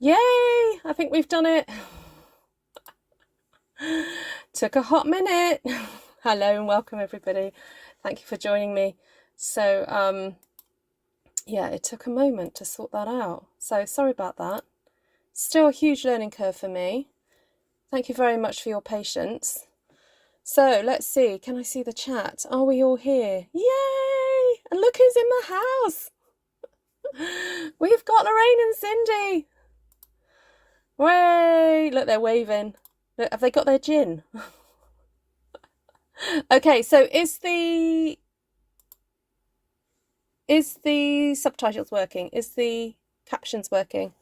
Yay! I think we've done it. Took a hot minute. Hello and welcome everybody. Thank you for joining me. So, yeah, it took a moment to sort that out. So sorry about that. Still a huge learning curve for me. Thank you very much for your patience. So let's see, can I see the chat? Are we all here? Yay! And look who's in the house. We've got Lorraine and Cindy. Way! Look, they're waving. Look, have they got their gin? Okay, so is the subtitles working? Is the captions working?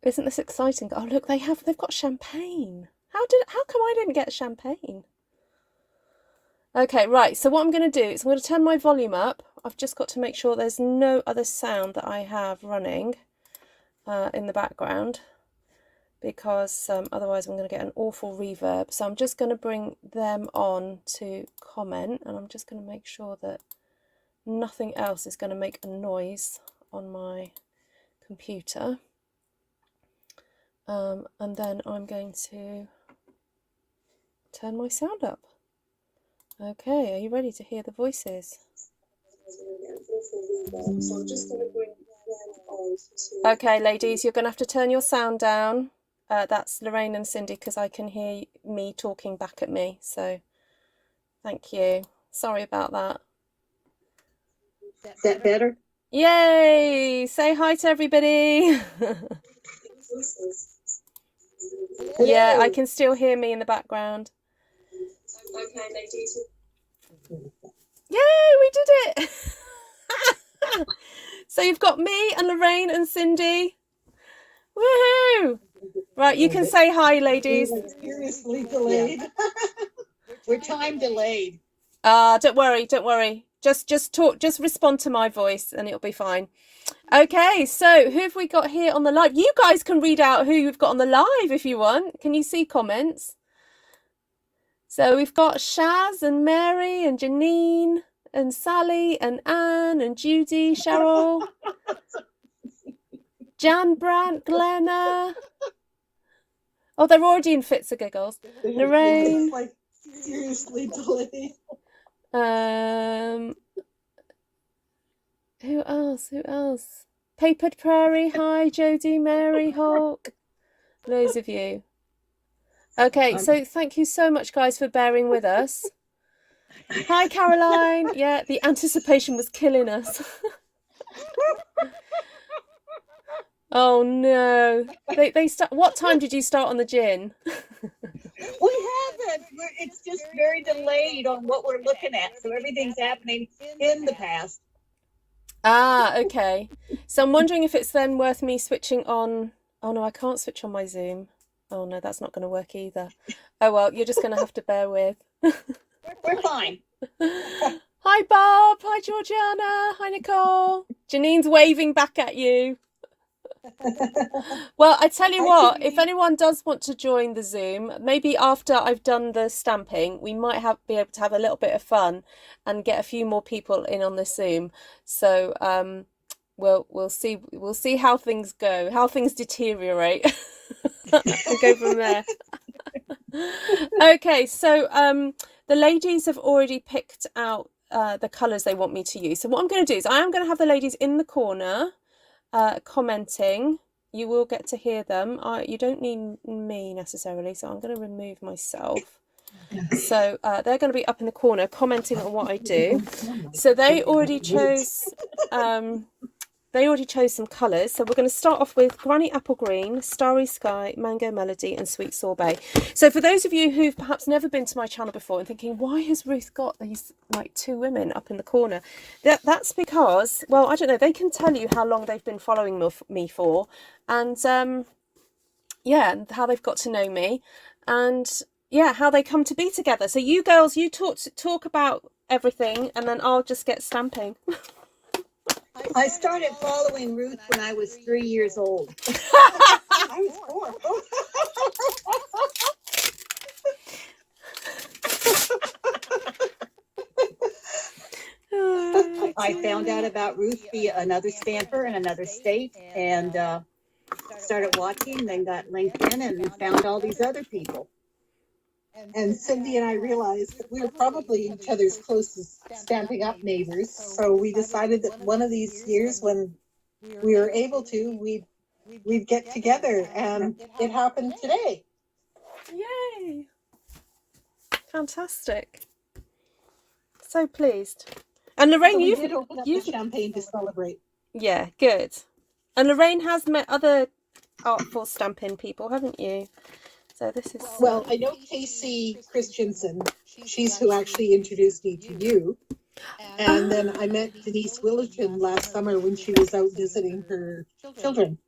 Isn't this exciting? Oh look, they've got champagne. How come I didn't get champagne? Okay, right, so what I'm going to do is I'm going to turn my volume up. I've just got to make sure there's no other sound that I have running in the background, because otherwise I'm going to get an awful reverb. So I'm just going to bring them on to comment, and I'm just going to make sure that nothing else is going to make a noise on my computer. And then I'm going to turn my sound up. Okay, are you ready to hear the voices? Okay, ladies, you're going to have to turn your sound down. That's Lorraine and Cindy, because I can hear me talking back at me. So thank you. Sorry about that. Is that better? Yay! Say hi to everybody. Yeah, I can still hear me in the background. Okay, ladies. Yay, we did it! So you've got me and Lorraine and Cindy. Woohoo! Right, you can say hi, ladies. Seriously delayed. We're time delayed. Don't worry. Just talk, just respond to my voice and it'll be fine. Okay, so who have we got here on the live? You guys can read out who you've got on the live if you want. Can you see comments? So we've got Shaz and Mary and Janine and Sally and Anne and Judy, Cheryl, Jan Brandt, Glenna. Oh, they're already in fits of giggles. Lorraine. Like seriously delayed. Who else? Papered Prairie, hi, Jodie, Mary, Hulk. Loads of you. Okay, so thank you so much, guys, for bearing with us. Hi, Caroline. Yeah, the anticipation was killing us. Oh no. They start. What time did you start on the gin? We haven't. It's just very delayed on what we're looking at. So everything's happening in the past. Ah, okay. So I'm wondering if it's then worth me switching on. Oh no, I can't switch on my Zoom. Oh no, that's not going to work either. Oh well, you're just going to have to bear with. We're fine. Hi Bob, hi Georgiana, hi Nicole. Janine's waving back at you. Well, I tell you what, if anyone does want to join the Zoom, maybe after I've done the stamping, we might be able to have a little bit of fun and get a few more people in on the Zoom. So we'll see how things go, how things deteriorate. We'll go from there. Okay, so the ladies have already picked out the colours they want me to use. So what I'm going to do is I am going to have the ladies in the corner commenting. You will get to hear them. You don't need me necessarily, so I'm going to remove myself. So they're going to be up in the corner commenting on what I do. So they already chose some colours. So we're going to start off with Granny Apple Green, Starry Sky, Mango Melody and Sweet Sorbet. So for those of you who've perhaps never been to my channel before and thinking, why has Ruth got these like two women up in the corner? That's because, well, I don't know, they can tell you how long they've been following me for, and yeah, and how they've got to know me, and yeah, how they come to be together. So you girls, you talk about everything and then I'll just get stamping. I started following Ruth when I was 3 years old. I was 4. I found out about Ruth via another stamper in another state, and started watching, then got LinkedIn and found all these other people. And Cindy and I realized that we were probably each other's closest Stamping Up neighbors. So we decided that one of these years when we were able to, we'd get together, and it happened today. Yay! Fantastic. So pleased. And Lorraine, So we you've did open up the champagne to celebrate. Yeah, good. And Lorraine has met other Artful Stampin people, haven't you? So this is well, I know Casey Christensen. She's who actually introduced me to you. And then I met Denise Willerton last summer when she was out visiting her children.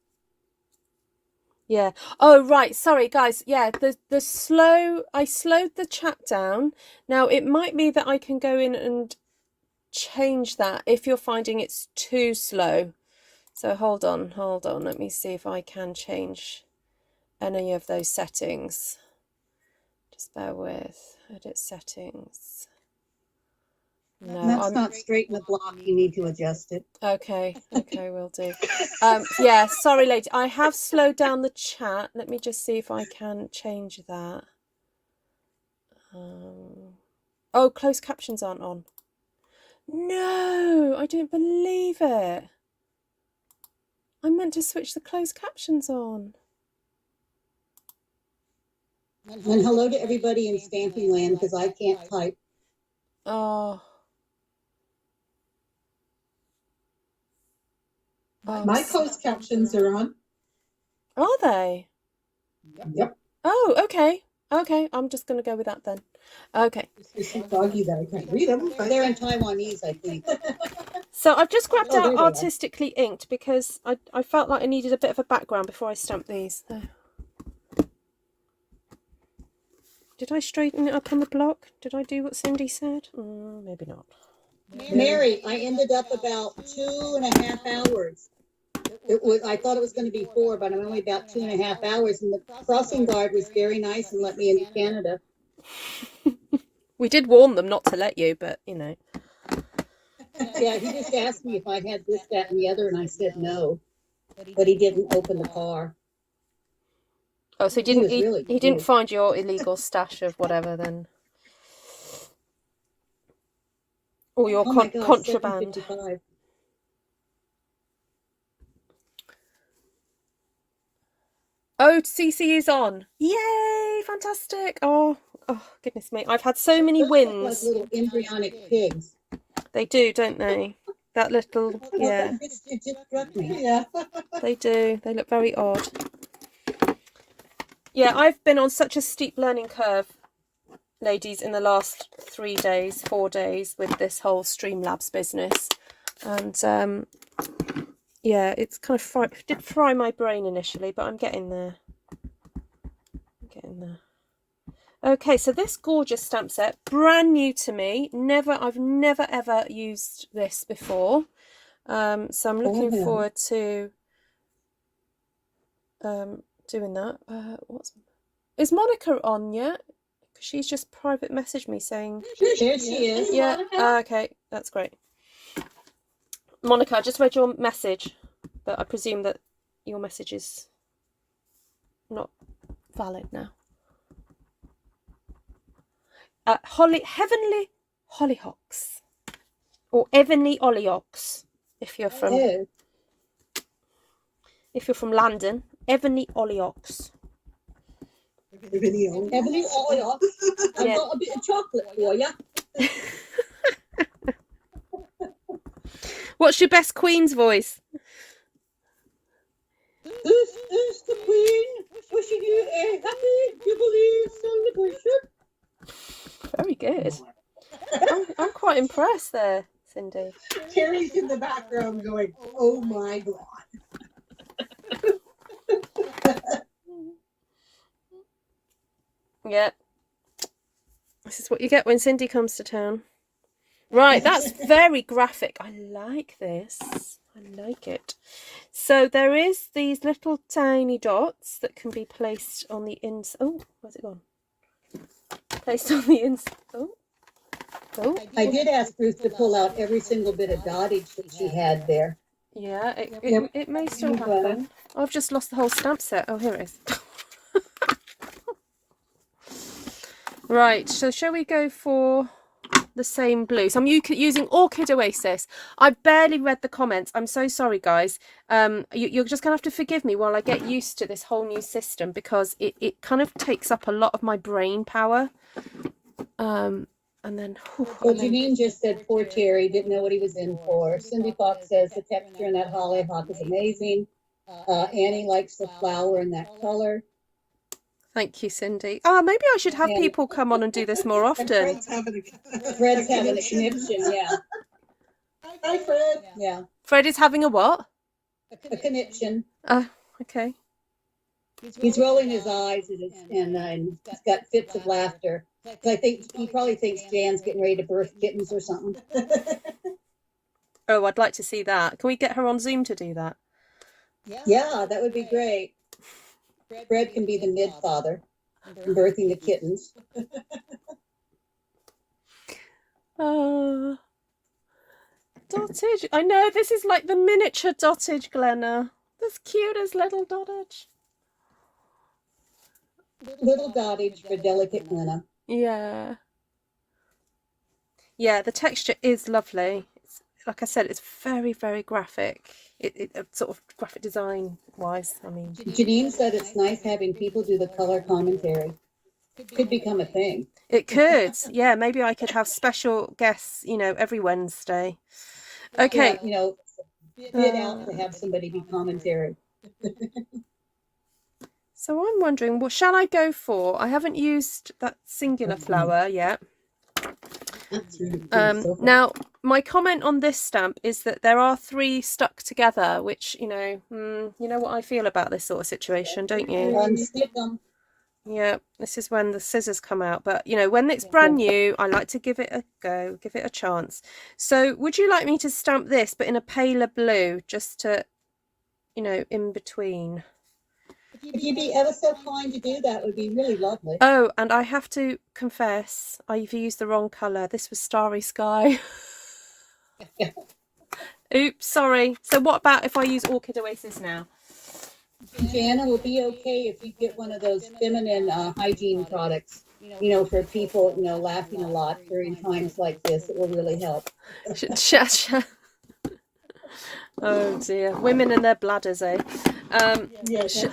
Yeah. Oh, right. Sorry, guys. Yeah, I slowed the chat down. Now, it might be that I can go in and change that if you're finding it's too slow. So hold on. Let me see if I can change any of those settings. Just bear with. Edit settings. No, that's not straight in the block. You need to adjust it. Okay, will do. Yeah, sorry, lady. I have slowed down the chat. Let me just see if I can change that. Oh, closed captions aren't on. No, I don't believe it. I meant to switch the closed captions on. And hello to everybody in Stamping Land, because I can't type. Oh. My closed captions are on. Are they? Yep. Oh, okay. Okay, I'm just going to go with that then. Okay. They're so foggy that I can't read them. But they're in Taiwanese, I think. So I've just grabbed out Artistically Inked because I felt like I needed a bit of a background before I stamped these. Did I straighten it up on the block? Did I do what Cindy said? Maybe not. Mary, I ended up about 2.5 hours. I thought it was going to be 4, but I'm only about 2.5 hours. And the crossing guard was very nice and let me into Canada. We did warn them not to let you, but you know. Yeah, he just asked me if I had this, that, and the other, and I said no. But he didn't open the car. Oh, so he didn't find your illegal stash of whatever then? Or your contraband. 7:55. Oh, CC is on. Yay, fantastic. Oh, goodness me. I've had so many wins. Like little embryonic pigs. They do, don't they? That little, yeah. It just struck me. Yeah. They do. They look very odd. Yeah, I've been on such a steep learning curve, ladies, in the last 4 days with this whole Streamlabs business. And yeah, it's kind of did fry my brain initially, but I'm getting there. Okay, so this gorgeous stamp set, brand new to me. I've never ever used this before. So I'm looking forward to doing that. Is Monica on yet? She's just private messaged me saying There she is. Yeah. Okay, that's great. Monica, I just read your message, but I presume that your message is not valid now. Heavenly Hollyhocks, or Heavenly Ollyoks, if you're from London. Heavenly Ollyoks. Heavenly Ollyoks. I've got a bit of chocolate for you. What's your best Queen's voice? This is the Queen, wishing you a happy Jubilee celebration. Very good. I'm quite impressed there, Cindy. Terry's in the background going, oh my God. Yeah. This is what you get when Cindy comes to town. Right, that's very graphic. I like this. I like it. So there is these little tiny dots that can be placed on the inside. Oh, where's it gone? Placed on the inside. Oh. I did ask Ruth to pull out every single bit of dottage that she had there. Yeah, Yep. it may still happen. I've just lost the whole stamp set. Oh, here it is. Right, so shall we go for the same blue? So I'm using Orchid Oasis. I barely read the comments. I'm so sorry, guys. You're just going to have to forgive me while I get used to this whole new system, because it kind of takes up a lot of my brain power. And then... Well, Janine just said poor Terry didn't know what he was in for. Cindy Fox says the texture in that hollyhock is amazing. Annie likes the flower in that color. Thank you, Cindy. Oh, maybe I should have people come on and do this more often. Fred's having a conniption, yeah. Hi, Fred. Yeah. Fred is having a what? A conniption. Okay. He's rolling his eyes and he's got fits of laughter. I think he probably thinks Jan's getting ready to birth kittens or something. Oh, I'd like to see that. Can we get her on Zoom to do that? Yeah, that would be great. Fred can be the mid-father and birthing the kittens. Dottage. I know, this is like the miniature dottage, Glenna. This cutest little dottage. Little dottage for delicate Glenna. Yeah. Yeah, the texture is lovely. It's, like I said, it's very, very graphic. It sort of graphic design wise, I mean. Janine said it's nice having people do the color commentary. Could become a thing. It could. Yeah, maybe I could have special guests, you know, every Wednesday. Okay. Yeah, you know, bid out to have somebody be commentary. So I'm wondering, what shall I go for? I haven't used that singular flower yet. Now, my comment on this stamp is that there are 3 stuck together, which, you know what I feel about this sort of situation, don't you? Unstick them. Yeah, this is when the scissors come out. But, you know, when it's brand new, I like to give it a go, give it a chance. So would you like me to stamp this, but in a paler blue, just to, you know, in between? If you'd be ever so kind to do that, would be really lovely. Oh, and I have to confess, I've used the wrong colour. This was Starry Sky. Oops, sorry. So what about if I use Orchid Oasis now? Jana will be okay if you get one of those feminine hygiene products, you know, for people, you know, laughing a lot during times like this. It will really help. Oh dear, women and their bladders, eh? Yes,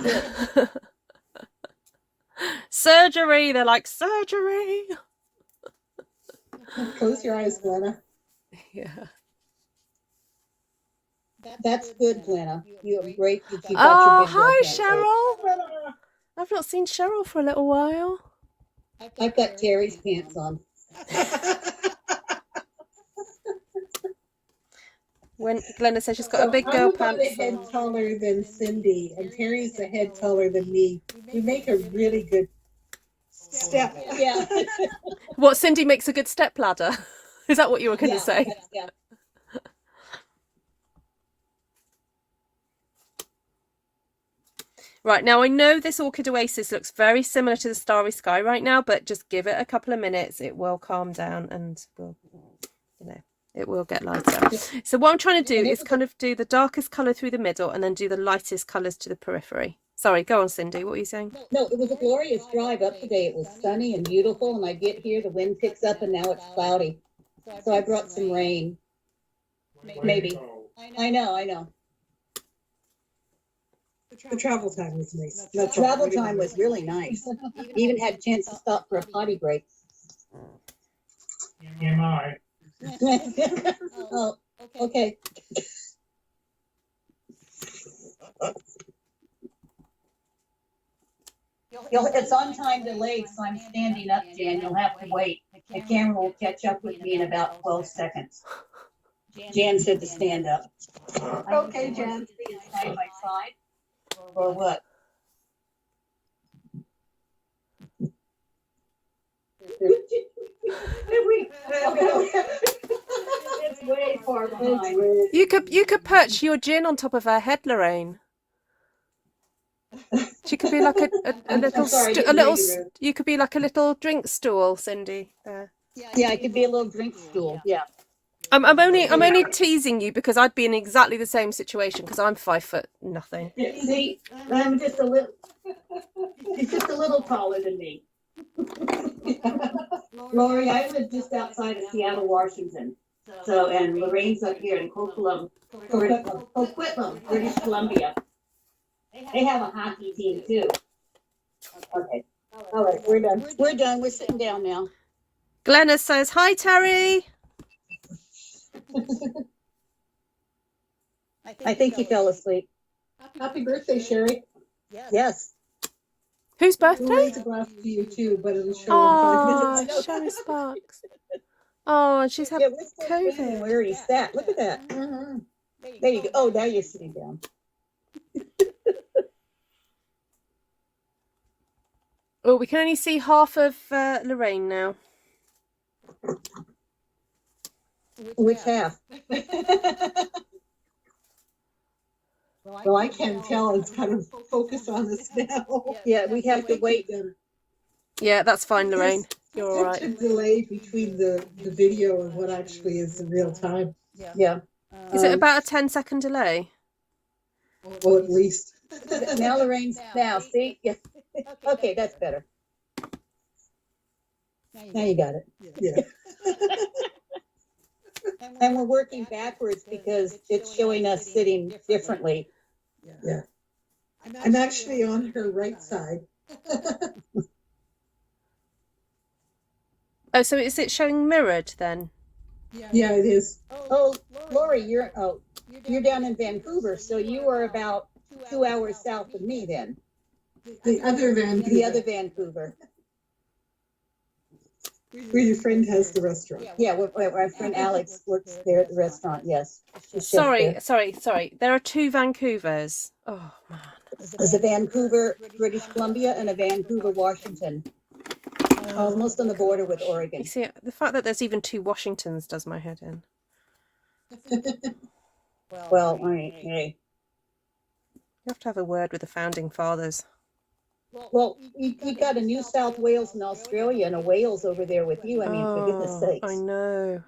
surgery, they're like, surgery. Close your eyes, Glenna. Yeah. That's good, Glenna. You are great that you got Oh, your big hi, girl pants Cheryl. I've not seen Cheryl for a little while. on. I've got Terry's pants on. When Glenna says she's got a big girl I'm about pants a head on. taller than Cindy, and Terry's a head taller than me. We make a really good step. Yeah. What, Cindy makes a good step ladder? Is that what you were going to say? Yeah. Right, now I know this Orchid Oasis looks very similar to the Starry Sky right now, but just give it a couple of minutes. It will calm down and will, you know, it will get lighter. So what I'm trying to do is kind of do the darkest colour through the middle and then do the lightest colours to the periphery. Sorry, go on, Cindy. What were you saying? No, it was a glorious drive up today. It was sunny and beautiful, and I get here, the wind picks up, and now it's cloudy. So I brought some rain. Maybe. I know. The travel time was nice. The travel time was really nice. Even had a chance to stop for a potty break. TMI. Oh, okay. It's on time delayed, so I'm standing up, Jan. You'll have to wait. The camera will catch up with me in about 12 seconds. Jan said to stand up. Okay, Jan. Side by side, or what? It's way far behind. You could perch your gin on top of her head, Lorraine. She could be like a little you could be like a little drink stool, Cindy. There. Yeah, it could be a little drink stool. Yeah. I'm only teasing you because I'd be in exactly the same situation because I'm 5 foot nothing. See, I'm just a little. She's just a little taller than me. Lori, I live just outside of Seattle, Washington. So, and Lorraine's up here in Coquitlam, British Columbia. They have a hockey team too. Okay. All right, we're done. We're done. We're sitting down now. Glenna says, hi, Terry. I think he fell asleep. Happy birthday, Sherry. Yes. Whose We'll birthday? raise a glass to you too, but it'll show in 5 minutes. Oh, Sherry Sparks. Oh, and she's had Yeah, we're still standing COVID. where already sat. Look at that. There you go. Oh, now you're sitting down. Oh, we can only see half of Lorraine now. Which half? Well, I can't tell. It's kind of focused on us now. Yeah, we have to wait. Yeah, that's fine, Lorraine. You're all Such a right. delay between the video and what actually is in real time. Yeah. Is it about a 10-second delay? Well, at least. Now Lorraine's now. See? Yeah. Okay, that's better. Now you got it. Yeah. And we're working backwards because it's showing us sitting differently. Yeah. I'm actually on her right side. Oh, so is it showing mirrored then? Yeah, it is. Oh, Lori, you're down in Vancouver, so you are about 2 hours south of me then. The other Vancouver. The other Vancouver. Where your friend has the restaurant. Yeah, our friend Alex works there at the restaurant. Yes. Sorry. There are 2 Vancouvers. Oh, man. There's a Vancouver, British Columbia, and a Vancouver, Washington. Almost on the border with Oregon. You see, the fact that there's even 2 Washingtons does my head in. Well, all right, hey. You have to have a word with the founding fathers. Well, you've got a New South Wales and Australia and a Wales over there with you. I mean, for goodness sakes. I know.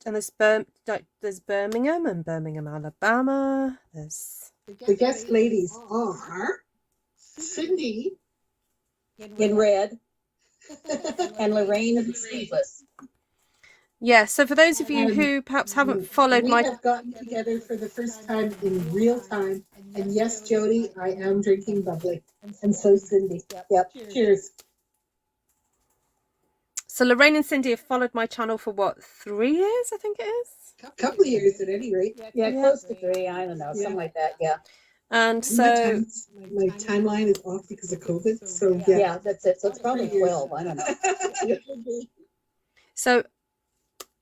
And there's Birmingham and Birmingham, Alabama. There's The guest ladies are Cindy in red and Lorraine in sleeveless. yeah. So for those of you who perhaps haven't followed we my have gotten together for the first time in real time. And yes, Jody, I am drinking bubbly. And so Cindy. Yep. Cheers. So Lorraine and Cindy have followed my channel for what, 3 years? I think it is. A couple of years at any rate. Yeah, close to 3. I don't know, something like that. Yeah. And so my timeline is off because of COVID. So yeah. Yeah, that's it. So it's probably 12. I don't know. So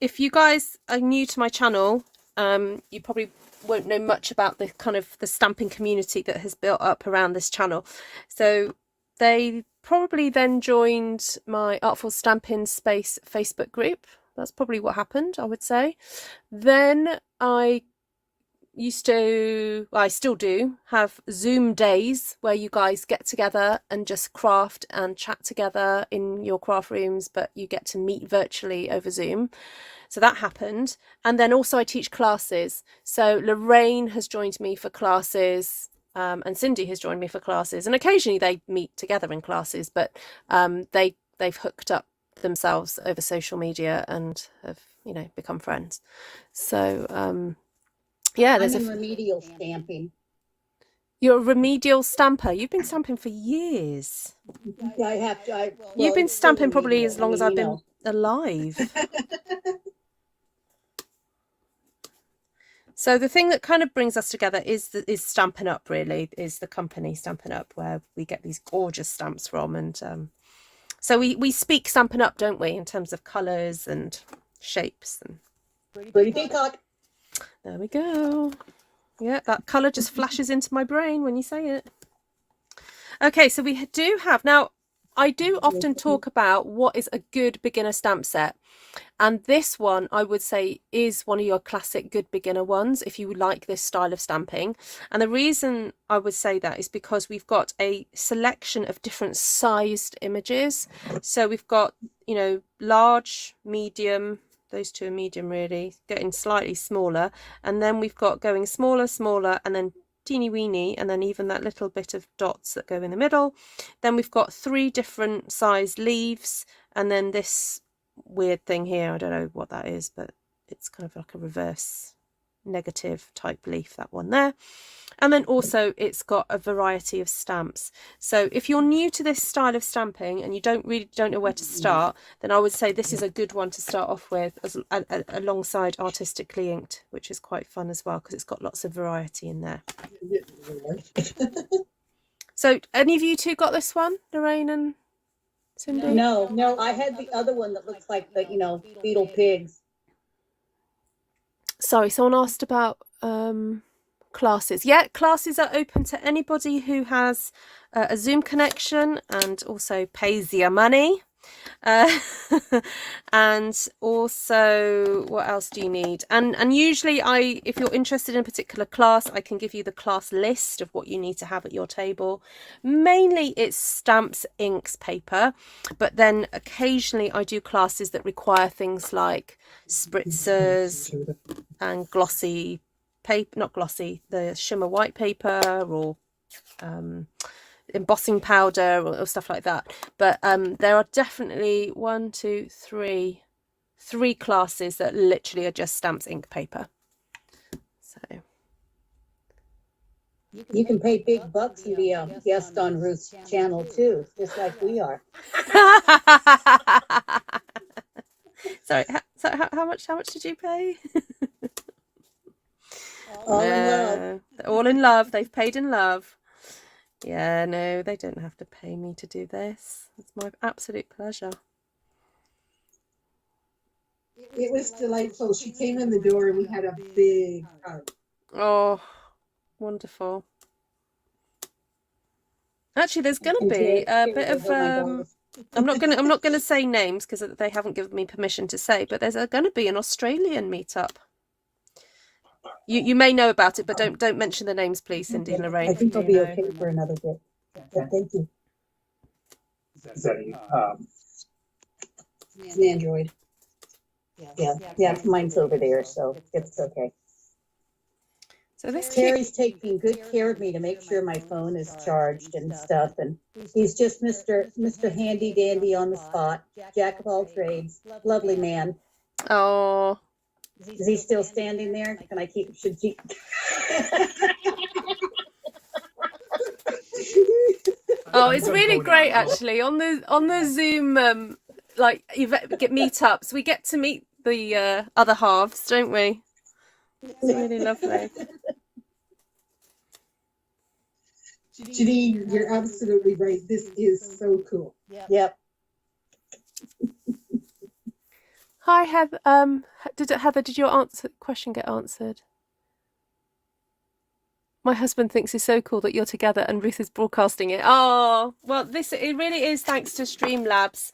if you guys are new to my channel, you probably won't know much about the kind of the stamping community that has built up around this channel. So they probably then joined my Artful Stampin Space Facebook group. That's probably what happened, I would say. Then I still do have Zoom days where you guys get together and just craft and chat together in your craft rooms, but you get to meet virtually over Zoom. So that happened. And then also I teach classes. So Lorraine has joined me for classes, and Cindy has joined me for classes. And occasionally they meet together in classes, but they've hooked up themselves over social media and have, become friends. So yeah, there's I'm in remedial stamping. You're a remedial stamper. You've been stamping for years. I have to. You've been stamping probably as long as I've been alive. So the thing that kind of brings us together is Stampin' Up, really, is the company Stampin' Up, where we get these gorgeous stamps from. And so we speak Stampin' Up, don't we, in terms of colours and shapes. And Pretty peacock. there we go. Yeah, that colour just flashes into my brain when you say it. Okay, so we do have... Now, I do often talk about what is a good beginner stamp set. And this one, I would say, is one of your classic good beginner ones if you like this style of stamping. And the reason I would say that is because we've got a selection of different sized images. So we've got, large, medium, those two are medium really, getting slightly smaller. And then we've got going smaller, smaller, and then teeny weeny, and then even that little bit of dots that go in the middle. Then we've got 3 different sized leaves, and then this weird thing here, I don't know what that is, but it's kind of like a reverse negative type leaf, that one there. And then also it's got a variety of stamps. So if you're new to this style of stamping and you don't know where to start, then I would say this is a good one to start off with, alongside Artistically Inked, which is quite fun as well because it's got lots of variety in there. So any of you two got this one, Lorraine and Cindy? No, I had the other one that looks like the, fetal pigs. Sorry, someone asked about classes. Yeah, classes are open to anybody who has a Zoom connection and also pays their money. And also, what else do you need? And usually if you're interested in a particular class, I can give you the class list of what you need to have at your table. Mainly it's stamps, inks, paper, but then occasionally I do classes that require things like spritzers and glossy paper, not glossy, the shimmer white paper, or embossing powder, or stuff like that. But there are definitely 3 classes that literally are just stamps, ink, paper. So You can pay big bucks and be a guest on Ruth's channel too, just like we are. Sorry, how much did you pay? All in love. They're all in love. They've paid in love. Yeah, no, they don't have to pay me to do this. It's my absolute pleasure. It was delightful. She came in the door and we had a big hug. Oh, wonderful. Actually, there's going to be a bit of I'm not going to say names because they haven't given me permission to say, but there's going to be an Australian meetup. You may know about it, but don't mention the names, please, Cindy and Lorraine. I think I'll be okay for another bit. But thank you. Is that It's an Android. Yeah, mine's over there, so it's okay. So this Terry's taking good care of me to make sure my phone is charged and stuff, and he's just Mr. Handy Dandy on the spot, jack of all trades, lovely man. Oh, Is he still standing there? Can I keep? Should keep? oh, it's really great actually on the Zoom meetups. We get to meet the other halves, don't we? It's really lovely. Janine, you're absolutely right. This is so cool. Yep. Hi, Heather. Heather, did your question get answered? My husband thinks it's so cool that you're together and Ruth is broadcasting it. Oh, well, it really is thanks to Streamlabs,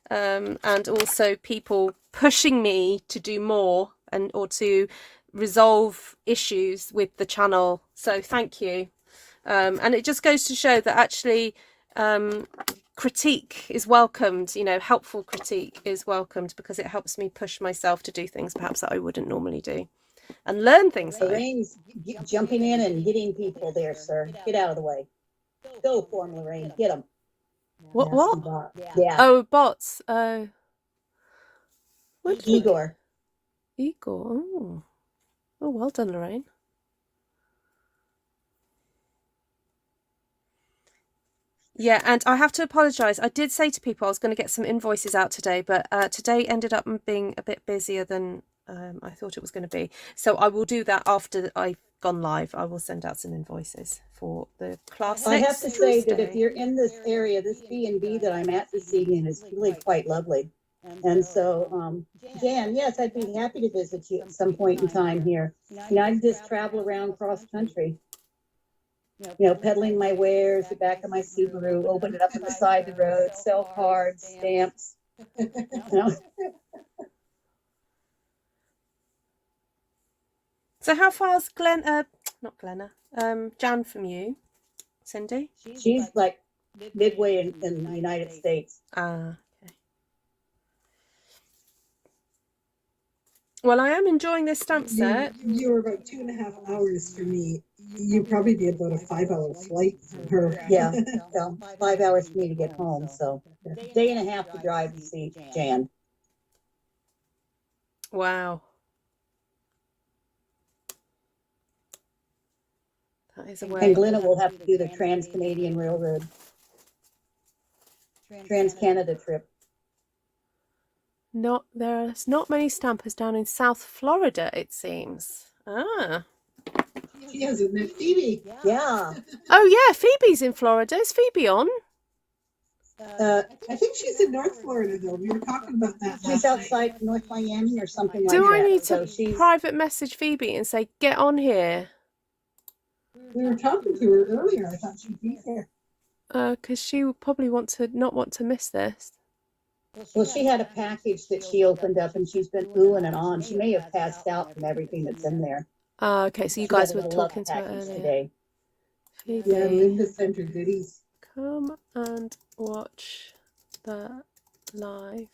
and also people pushing me to do more or to resolve issues with the channel. So thank you. And it just goes to show that actually critique is welcomed, helpful critique is welcomed, because it helps me push myself to do things perhaps that I wouldn't normally do and learn things. Lorraine's jumping in and getting people there, sir. Get out of the way. Go for him, Lorraine. Get them. What? Yeah. Oh, bots. Oh. Igor. Oh, well done, Lorraine. Yeah, and I have to apologise. I did say to people I was going to get some invoices out today, but today ended up being a bit busier than I thought it was going to be. So I will do that after I've gone live. I will send out some invoices for the class. I have to say that if you're in this area, this B&B that I'm at this evening is really quite lovely. And so, Jan, yes, I'd be happy to visit you at some point in time here. I just travel around cross country. Peddling my wares, the back of my Subaru, open it up on the side of the road, sell cards, stamps. So how far is Jan from you, Cindy? She's like midway in the United States. Ah, okay. Well, I am enjoying this stamp set. You were about 2.5 hours for me. You'd probably be about a 5-hour flight for her. Yeah, so 5 hours for me to get home, so day and a half to drive to see Jan. Wow. That is a way. And Glenna will have to do the Trans-Canadian Railroad, Trans-Canada trip. There's not many stampers down in South Florida, it seems. Ah. She hasn't met Phoebe. Yeah. Oh yeah, Phoebe's in Florida. Is Phoebe on? I think she's in North Florida, though. We were talking about that. She's outside North Miami or something like that. Do I need So to she's private message Phoebe and say, get on here? We were talking to her earlier. I thought she'd be here. Because she would probably not want to miss this. Well, she had a package that she opened up and she's been oohing and on. She may have passed out from everything that's in there. Okay, so you She guys got were a love talking to her package earlier. today. Phoebe, Yeah, Linda sent her goodies. come and watch the live.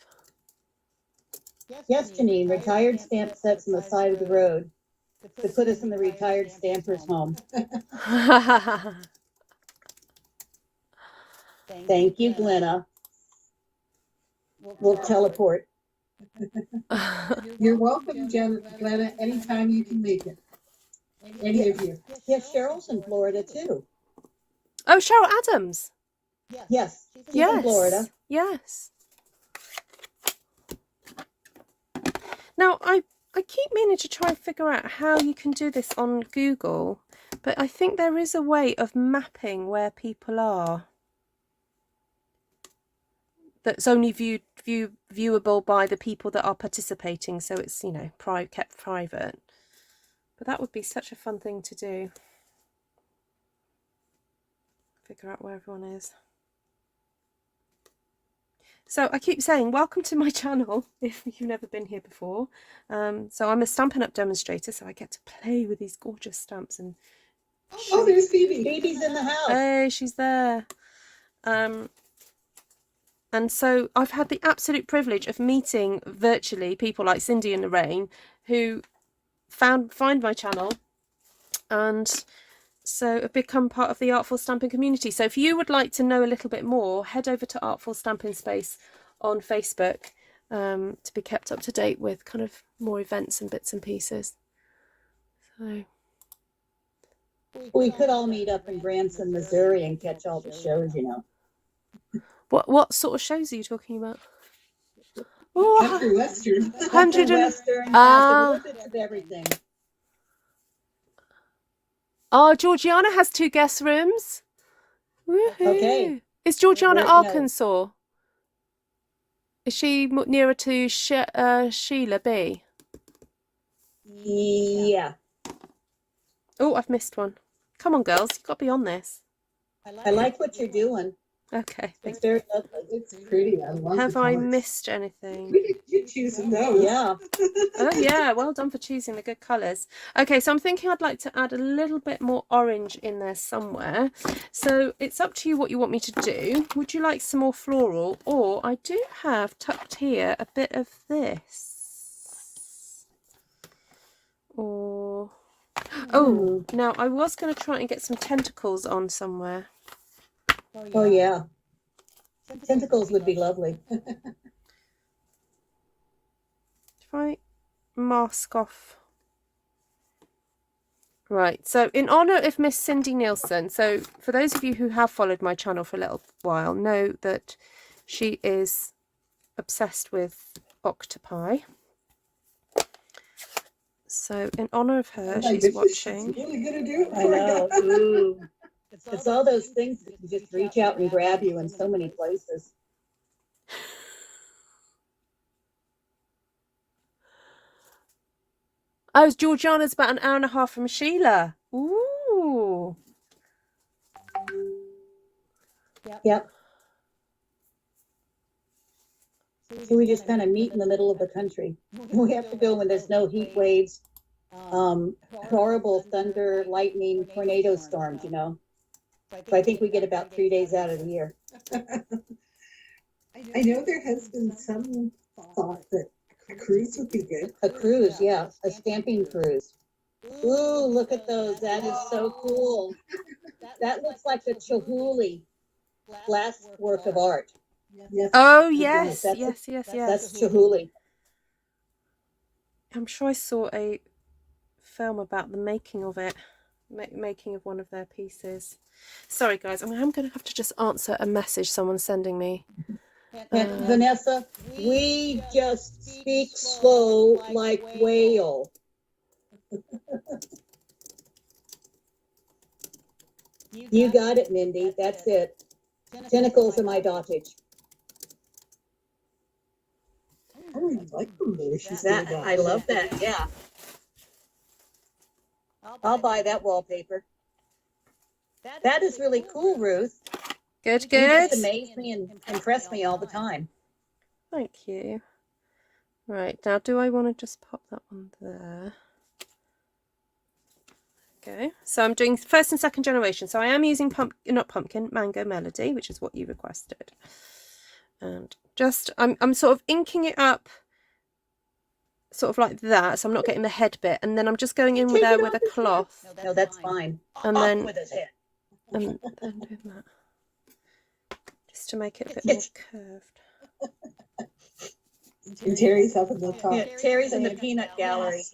Yes, Janine, retired stamp sets on the side of the road to put us in the retired stampers home. Thank you, Glenna. We'll teleport. You're welcome, Glenna, anytime you can make it. Any of you. Yes, Cheryl's in Florida too. Oh, Cheryl Adams. Yes, she's Yes. in Florida. Yes. Now, I keep meaning to try and figure out how you can do this on Google, but I think there is a way of mapping where people are that's only viewable by the people that are participating, so it's, you know, kept private. But that would be such a fun thing to do. Figure out where everyone is. So I keep saying, welcome to my channel if you've never been here before. So I'm a Stampin' Up! Demonstrator, so I get to play with these gorgeous stamps. And Oh, there's Phoebe. Phoebe's in the house. hey, she's there. And so I've had the absolute privilege of meeting virtually people like Cindy and Lorraine who find my channel and so have become part of the Artful Stampin' community. So if you would like to know a little bit more, head over to Artful Stampin' Space on Facebook to be kept up to date with kind of more events and bits and pieces. So We could all meet up in Branson, Missouri and catch all the shows, you know. what sort of shows are you talking about? Oh, Country Western. 100 and... Western, a little bit of everything. Oh, Georgiana has 2 guest rooms. Woohoo. Okay. Is Georgiana No. Arkansas? Is she nearer to Sheila B? Yeah. Oh, I've missed one. Come on, girls. You've got to be on this. I like what you're doing. Okay. It's very lovely. It's pretty. I love Have the I colors. missed anything? You're choosing those. Yeah. Oh, yeah. Well done for choosing the good colours. Okay, so I'm thinking I'd like to add a little bit more orange in there somewhere. So it's up to you what you want me to do. Would you like some more floral? Or I do have tucked here a bit of this. Or... Oh, now I was going to try and get some tentacles on somewhere. Oh, yeah. Tentacles would be lovely. Try mask off. Right, so in honour of Miss Cindy Nielsen, so for those of you who have followed my channel for a little while, know that she is obsessed with octopi. So in honour of her, she's watching. She's really gonna do it. I know. Ooh. It's all those things that can just reach out and grab you in so many places. Oh, Georgiana's about an hour and a half from Sheila. Ooh. Yep. So we just kind of meet in the middle of the country. We have to go when there's no heat waves, horrible thunder, lightning, tornado storms, you know. So I think we get about 3 days out of the year. I know there has been some thought that A cruise would be good. A cruise, yeah, a stamping cruise. Ooh, look at those. That is so cool. That looks like the Chihuly glass work of art. Yes. Oh, it yes, does. yes, yes, yes. That's Chihuly. I'm sure I saw a film about the making of it, making of one of their pieces. Sorry, guys, I'm going to have to just answer a message someone's sending me. And Vanessa, we just speak slow like whale. You got it, Mindy. That's it. Tentacles in my dotage. I really like them there. She's That, I love that. Yeah. I'll buy that wallpaper. That is really cool, Ruth. Good, You good. just amaze me and impress me all the time. Thank you. Right, now do I want to just pop that one there? Okay, so I'm doing first and second generation. So I am using mango melody, which is what you requested. And just, I'm sort of inking it up sort of like that, so I'm not getting the head bit. And then I'm just going in there with a cloth. No, that's fine. And then, with his head. and then doing that. Just to make it a bit more curved. And Terry's up in the top. Yeah, Terry's in the peanut gallery.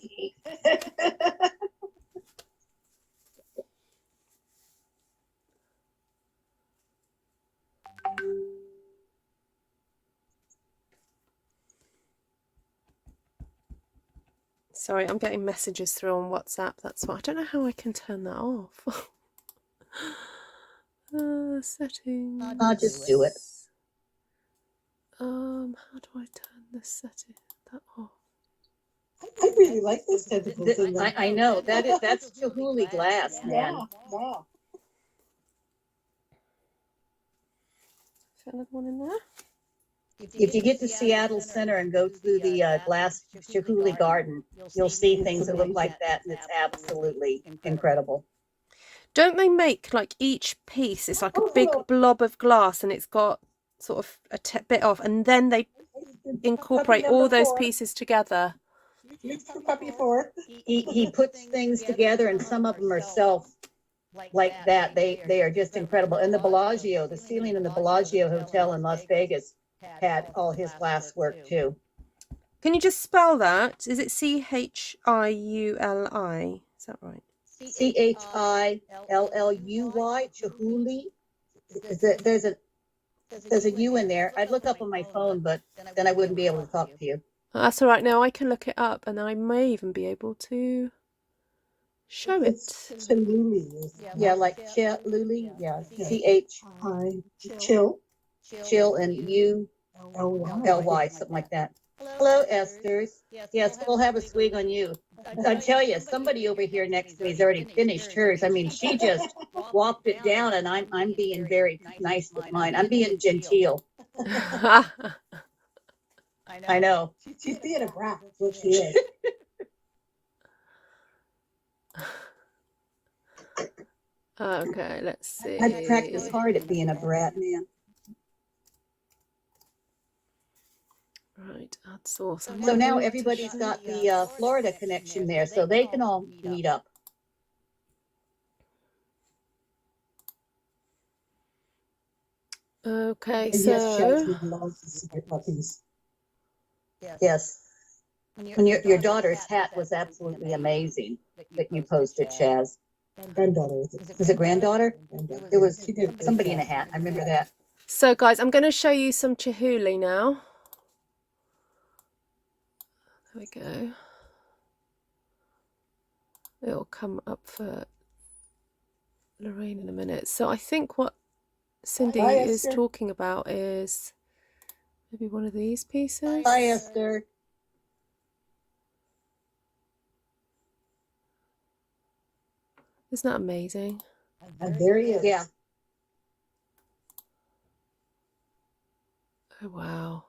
Sorry, I'm getting messages through on WhatsApp. That's why I don't know how I can turn that off. Settings. I'll just do it. How do I turn this setting that off? I really like those tentacles in them. I know that's Chihuly glass, man. Yeah. Is there another one in there? If you get to Seattle Center and go through the glass Chihuly garden, you'll see things that look like that, and it's absolutely incredible. Don't they make like each piece? It's like a big blob of glass, and it's got sort of a bit off, and then they incorporate all those pieces together. Puppy 4. He puts things together, and some of them are self like that. They are just incredible. And the Bellagio, the ceiling in the Bellagio Hotel in Las Vegas had all his glass work too. Can you just spell that? Is it Chiuli? Is that right? Chiulluy, Chihuly. There's a U in there. I'd look up on my phone, but then I wouldn't be able to talk to you. That's all right. Now I can look it up, and I may even be able to show it. Chihuly. Yeah, like Chihuly. Yeah, Chill and ULY, something like that. Hello, Esther's. Yes, we'll have a swig on you. I tell you, somebody over here next to me has already finished hers. I mean, she just walked it down, and I'm being very nice with mine. I'm being genteel. I know. She's being a brat. That's what she is. Okay, let's see. I practice hard at being a brat, man. Right, add source. So now everybody's got the Florida connection there, so they can all meet up. Okay, And yes, Chaz so would love to see your puppies. Yes. And your daughter's hat was absolutely amazing that you posted, Chaz. Granddaughter. Was it granddaughter? Granddaughter. It was She did a great somebody in a job. hat. I remember that. so guys, I'm going to show you some Chihuly now. There we go. It'll come up for Lorraine in a minute. So I think what Cindy Hi, is Esther. talking about is maybe one of these pieces. Hi, Esther. Isn't that amazing? And there he is. Yeah. Oh, wow.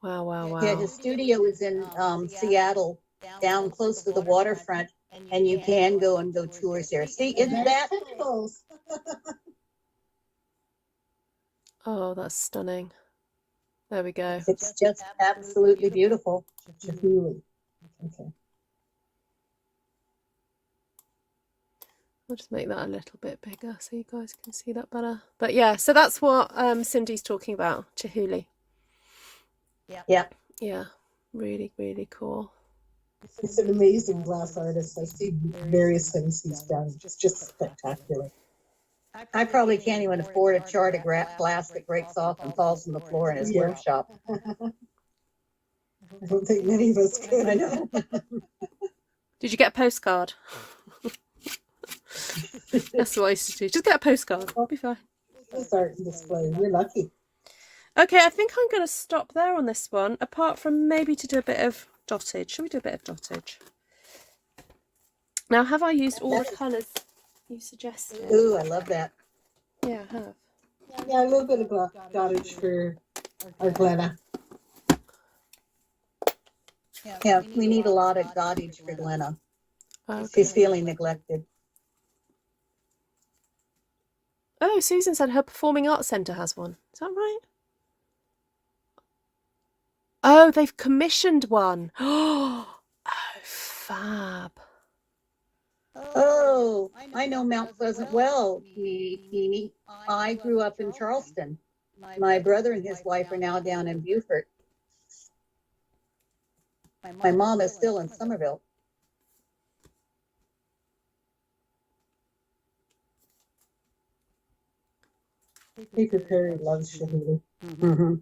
Wow, wow, wow. Yeah, his studio is in Seattle, down close to the waterfront, and you can go and go tours there. See, isn't that? Tentacles. Oh, that's stunning. There we go. It's just absolutely beautiful. Chihuly. Okay. I'll just make that a little bit bigger so you guys can see that better. But yeah, so that's what Cindy's talking about, Chihuly. Yeah. Yeah, really, really cool. He's an amazing glass artist. I've seen various things he's done. Just spectacular. I probably can't even afford a chart of glass that breaks off and falls on the floor in his Yeah. workshop. I don't think many of us could. I know. Did you get a postcard? That's what I used to do. Just get a postcard. I'll be fine. This art and display. We're lucky. Okay, I think I'm going to stop there on this one, apart from maybe to do a bit of dottage. Shall we do a bit of dottage? Now, have I used all the colours you suggested? Ooh, I love that. Yeah, I have. Yeah, a little bit of dottage for our Glenna. Yeah, we need a lot of dottage for Glenna. Okay. She's feeling neglected. Oh, Susan said her Performing Arts Centre has one. Is that right? Oh, they've commissioned one. Oh, fab. Oh, I know Mount Pleasant well. I grew up in Charleston. My brother and his wife are now down in Beaufort. My mom is still in Somerville. Paper Perry loves Chihuly. Mm-hmm.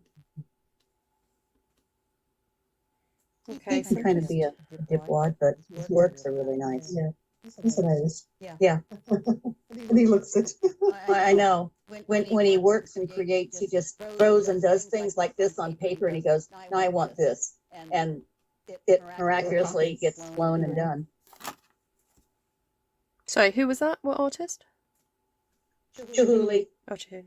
Okay, He can kind of be a dipwad, but his works are really nice. Yeah, he's an artist. Yeah, And he looks it. I know. When he works and creates, he just throws and does things like this on paper, and he goes, "Now I want this," and it miraculously gets flown and done. Sorry, who was that? What artist? Chihuly. Oh, Chihuly.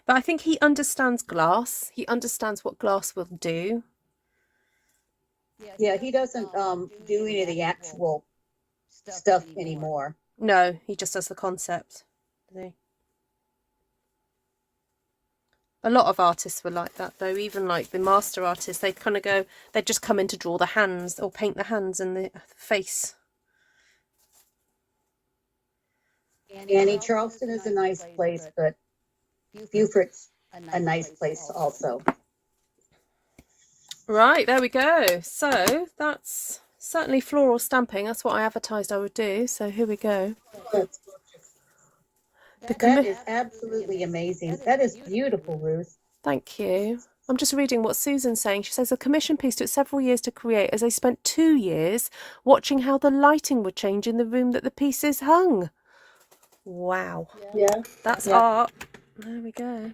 But I think he understands glass. He understands what glass will do. Yeah, he doesn't do any of the actual stuff anymore. No, he just does the concept. Doesn't he? A lot of artists were like that, though. Even like the master artists, they kind of go, they'd just come in to draw the hands or paint the hands and the face. Annie, Charleston is a nice place, but Beaufort's a nice place also. Right, there we go. So that's certainly floral stamping. That's what I advertised I would do. So here we go. That's That is absolutely amazing. That is beautiful, Ruth. Thank you. I'm just reading what Susan's saying. She says the commission piece took several years to create as they spent 2 years watching how the lighting would change in the room that the pieces hung. Wow. Yeah. That's Yeah. art. There we go.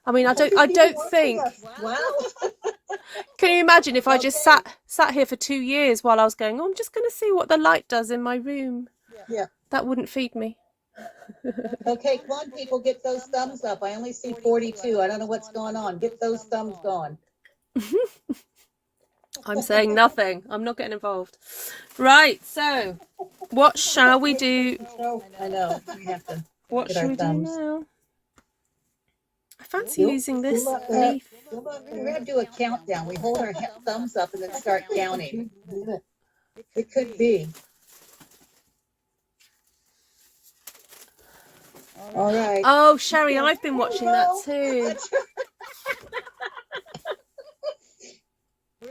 I mean, I don't think. Wow. Can you imagine if I just sat here for 2 years while I was going, oh, I'm just going to see what the light does in my room. Yeah. That wouldn't feed me. Okay, come on, people, get those thumbs up. I only see 42. I don't know what's going on. Get those thumbs going. I'm saying nothing. I'm not getting involved. Right, so what shall we do? I know. We have to. What Get shall our we do thumbs. now? I fancy Nope. using this Nope. leaf. We're going to do a countdown. We hold our thumbs up and then start counting. It could be. All right. Oh, Sherry, I've been watching that too.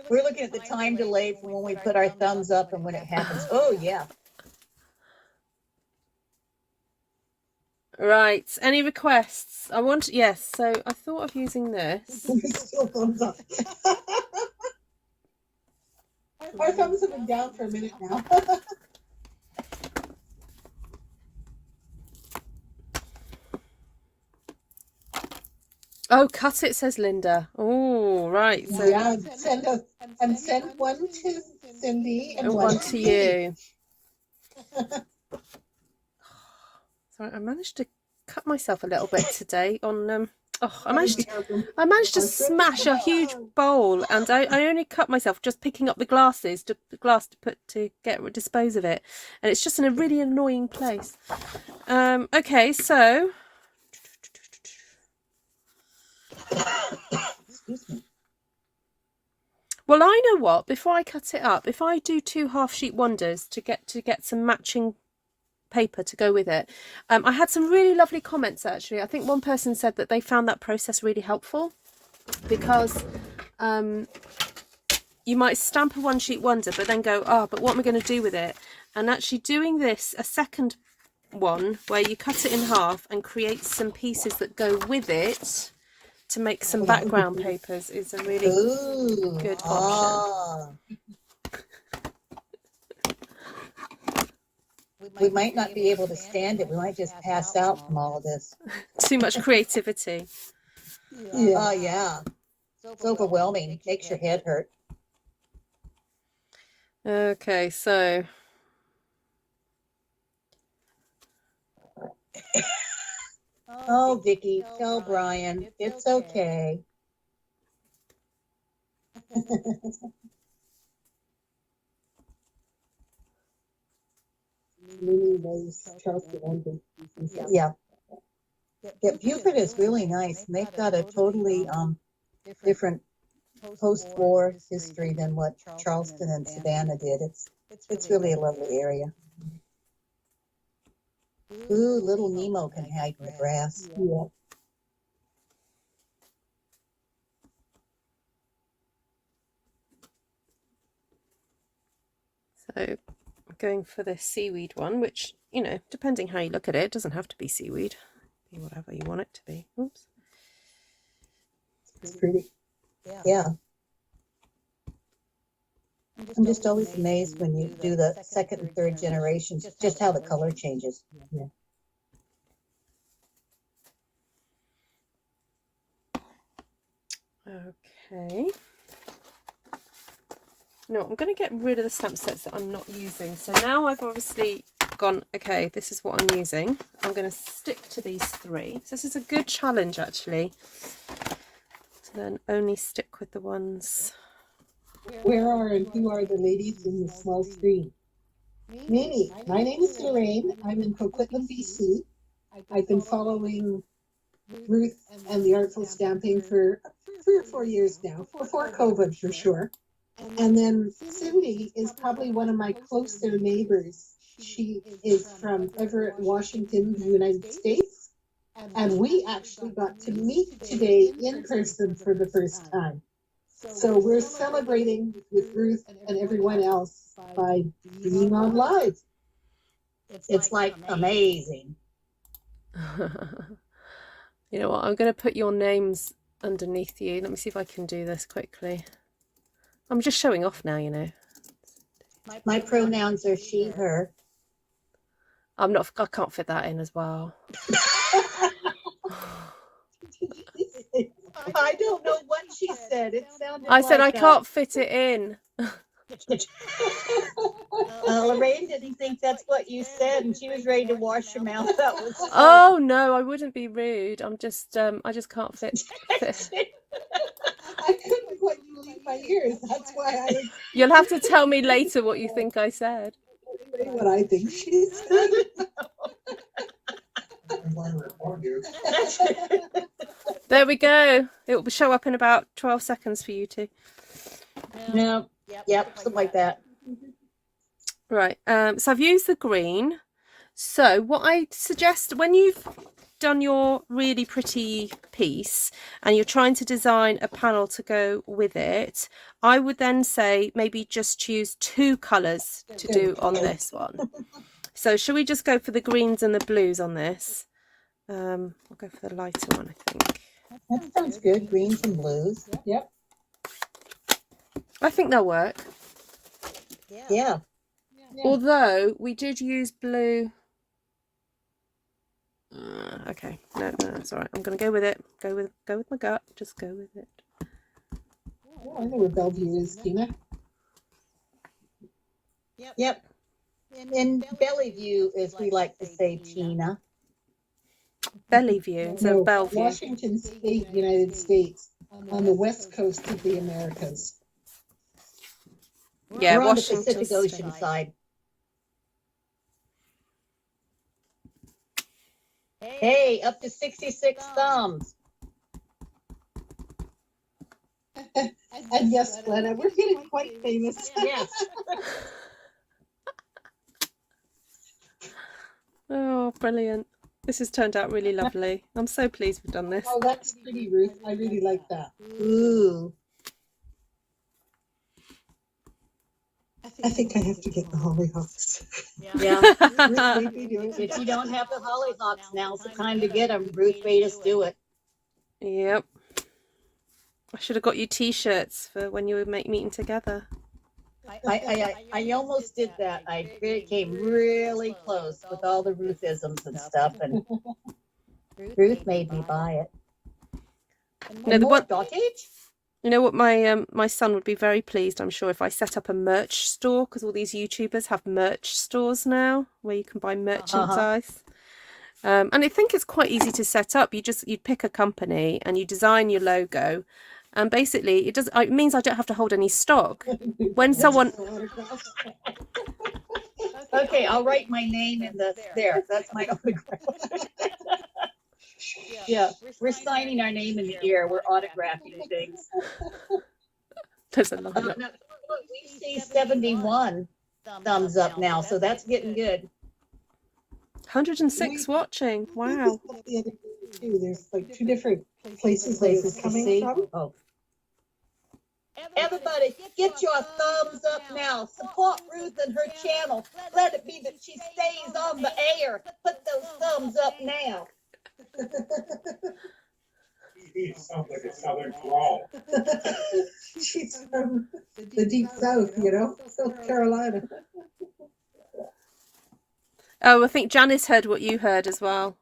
We're looking at the time delay from when we put our thumbs up and when it happens. Oh, yeah. Right, any requests? Yes, so I thought of using this. Still thumbs up. Our thumbs have been down for a minute now. Oh, cut it, says Linda. Oh, right. So Yeah, send one to Cindy and one to you. Sorry, I managed to cut myself a little bit today on I managed to smash a huge bowl, and I only cut myself just picking up the glass to put to dispose of it, and it's just in a really annoying place. Okay, so Excuse me. Well, I know what, before I cut it up, if I do 2 half sheet wonders to get some matching paper to go with it, I had some really lovely comments actually. I think one person said that they found that process really helpful because you might stamp a 1 sheet wonder but then go, oh, but what am I going to do with it? And actually doing this, a second one where you cut it in half and create some pieces that go with it to make some background papers is a really good option. We might not be able to stand it. We might just pass out from all of this. Too much creativity. Yeah. Yeah. It's overwhelming. Makes your head hurt. Okay, so Oh, Vicky, tell Brian it's okay. Yeah. Yeah, Buford is really nice. And they've got a totally different post-war history than what Charleston and Savannah did. It's really a lovely area. Ooh, little Nemo can hide in the grass. Yeah. I'm going for the seaweed one, which, you know, depending how you look at it, it doesn't have to be seaweed. Be whatever you want it to be. Oops. It's pretty. Yeah. I'm just always amazed when you do the second and third generations, just how the color changes. Yeah. Okay. No, I'm going to get rid of the stamp sets that I'm not using. So now I've obviously gone, okay, this is what I'm using. I'm going to stick to these 3. So this is a good challenge actually. To then only stick with the ones. Where are and who are the ladies in the small screen? Mimi, my name is Lorraine. I'm in Coquitlam, BC. I've been following Ruth and the Artful Stamping for 3 or 4 years now, before COVID for sure. And then Cindy is probably one of my closer neighbors. She is from Everett, Washington, the United States. And we actually got to meet today in person for the first time. So we're celebrating with Ruth and everyone else by being on live. It's like amazing. You know what, I'm going to put your names underneath you. Let me see if I can do this quickly. I'm just showing off now, you know. My pronouns are she, her. I can't fit that in as well. I don't know what she said. It sounded I said like I can't fit it in. Lorraine didn't think that's what you said, and she was ready to wash your mouth. That was so... Oh no, I wouldn't be rude. I'm just I just can't fit. I couldn't quite believe my ears. That's why I You'll have to tell me later what you think I said. say what I think she said. There we go. It will show up in about 12 seconds for you two. No. Yep, something like that. Right. So I've used the green. So what I suggest when you've done your really pretty piece and you're trying to design a panel to go with it, I would then say maybe just choose 2 colours to do on this one. So shall we just go for the greens and the blues on this? I'll go for the lighter one, I think. That sounds good. Greens and blues. Yep. I think they'll work. Yeah. Although we did use blue. Okay, no, it's all right. I'm gonna go with it. Go with my gut. Just go with it. Oh, I know where Bellevue is, Tina. Yep. And Bellyview, as we like to say, Tina. Bellyview instead of Bellevue. Washington State, United States, on the west coast of the Americas. Yeah, We're on the Washington Pacific Ocean State. side. Hey, up to 66 thumbs. And yes, Glenna, we're getting quite famous. Yes. Oh, brilliant. This has turned out really lovely. I'm so pleased we've done this. Oh, that's pretty, Ruth. I really like that. Ooh. I think I have to get the hollyhocks. Yeah. Ruth made me do it. If you don't have the hollyhocks, now's the time to get them. Ruth made us do it. Yep. I should have got you t-shirts for when you were meeting together. I almost did that. I came really close with all the Ruthisms and stuff, and Ruth made me buy it. No, the one, Dottage? you know what, my son would be very pleased, I'm sure, if I set up a merch store, because all these YouTubers have merch stores now where you can buy merchandise. And I think it's quite easy to set up. You'd pick a company and you design your logo, and basically it means I don't have to hold any stock. When someone Okay, I'll write my name in there. That's my autograph. Yeah, we're signing our name in the air. We're autographing things. there's a lot of Look, we see 71 thumbs up now, so that's getting good. 106 watching. Wow. The other day, too. There's like two different places Places to coming see. from. Oh. Everybody, get your thumbs up now. Support Ruth and her channel. Let it be that she stays on the air. Put those thumbs up now. It sounds like a southern drawl. She's from the deep south, you know, South Carolina. Oh, I think Janice heard what you heard as well.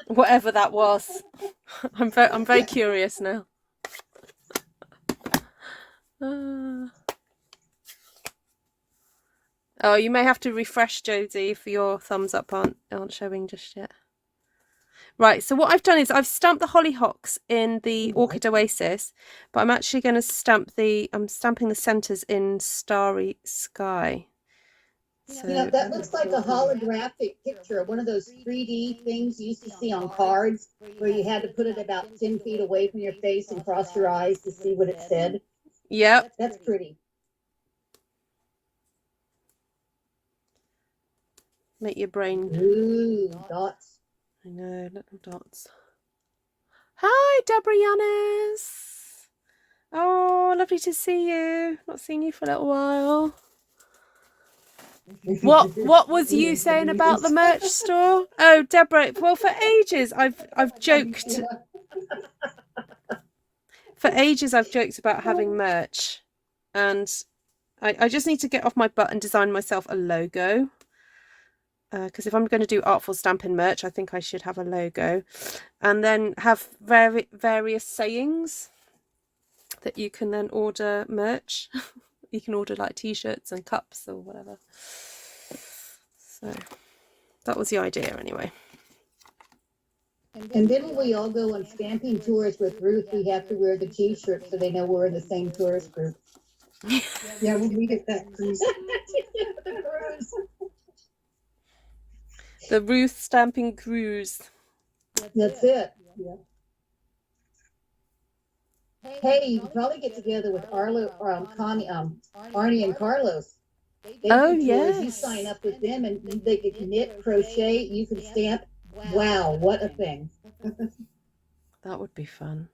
Whatever that was. I'm very curious now. Oh, you may have to refresh, Jodie, if your thumbs up aren't showing just yet. Right, so what I've done is I've stamped the hollyhocks in the Orchid Oasis, but I'm actually going to I'm stamping the centres in Starry Sky. So, You know, that looks like a holographic picture of one of those 3D things you used to see on cards where you had to put it about 10 feet away from your face and cross your eyes to see what it said. yep. That's pretty. Make your brain. Ooh, dots. I know, little dots. Hi, Deborah Yanis. Oh, lovely to see you. Not seen you for a little while. What was you saying about the merch store? Oh, Deborah, well, for ages I've joked. For ages I've joked about having merch, and I just need to get off my butt and design myself a logo. Because if I'm going to do Artful Stampin merch, I think I should have a logo, and then have various sayings that you can then order merch. You can order like t-shirts and cups or whatever. So that was the idea anyway. And didn't we all go on stamping tours with Ruth? We have to wear the t-shirt so they know we're in the same tourist group. Yeah, when we get that cruise. The cruise. The Ruth Stamping Cruise. That's it. Yeah. Hey, you can probably get together with Arnie and Carlos. They Oh, do tours. yes. You sign up with them and they can knit, crochet, you can stamp. Wow, what a thing. That would be fun.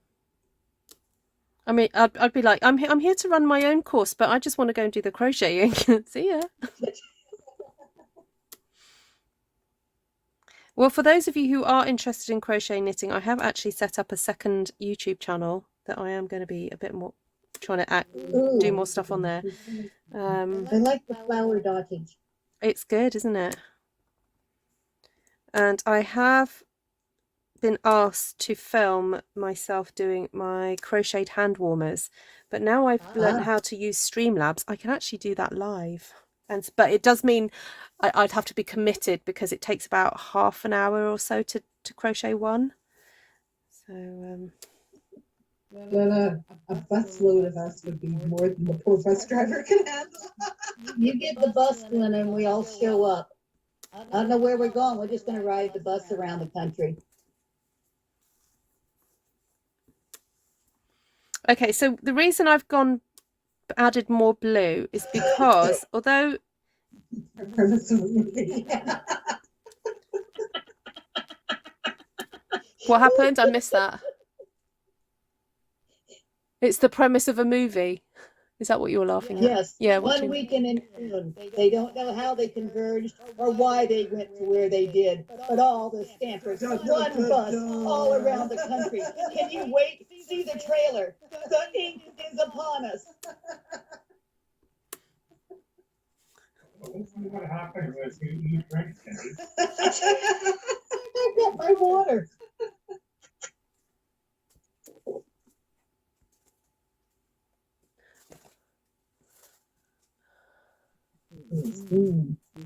I mean, I'd be like, I'm here to run my own course, but I just want to go and do the crocheting. See ya. Well, for those of you who are interested in crochet knitting, I have actually set up a second YouTube channel that I am going to be a bit more trying to do more stuff on there. I like the flower dottage. It's good, isn't it? And I have been asked to film myself doing my crocheted hand warmers, but now I've learned how to use Streamlabs, I can actually do that live. But it does mean I'd have to be committed because it takes about half an hour or so to crochet one. So Well, a busload of us would be more than the poor bus driver can handle. You get the bus one and we all show up. I don't know where we're going. We're just going to ride the bus around the country. Okay, so the reason I've added more blue is because although Premise of the movie. what happened? I missed that. It's the premise of a movie. Is that what you were laughing at? Yes. Yeah, One watching. weekend in June. They don't know how they converged or why they went to where they did, but all the stampers, one bus, all around the country. Can you wait? See the trailer. The ink is upon us. Well, let's see what happens as you drink, Cindy. I've got my water.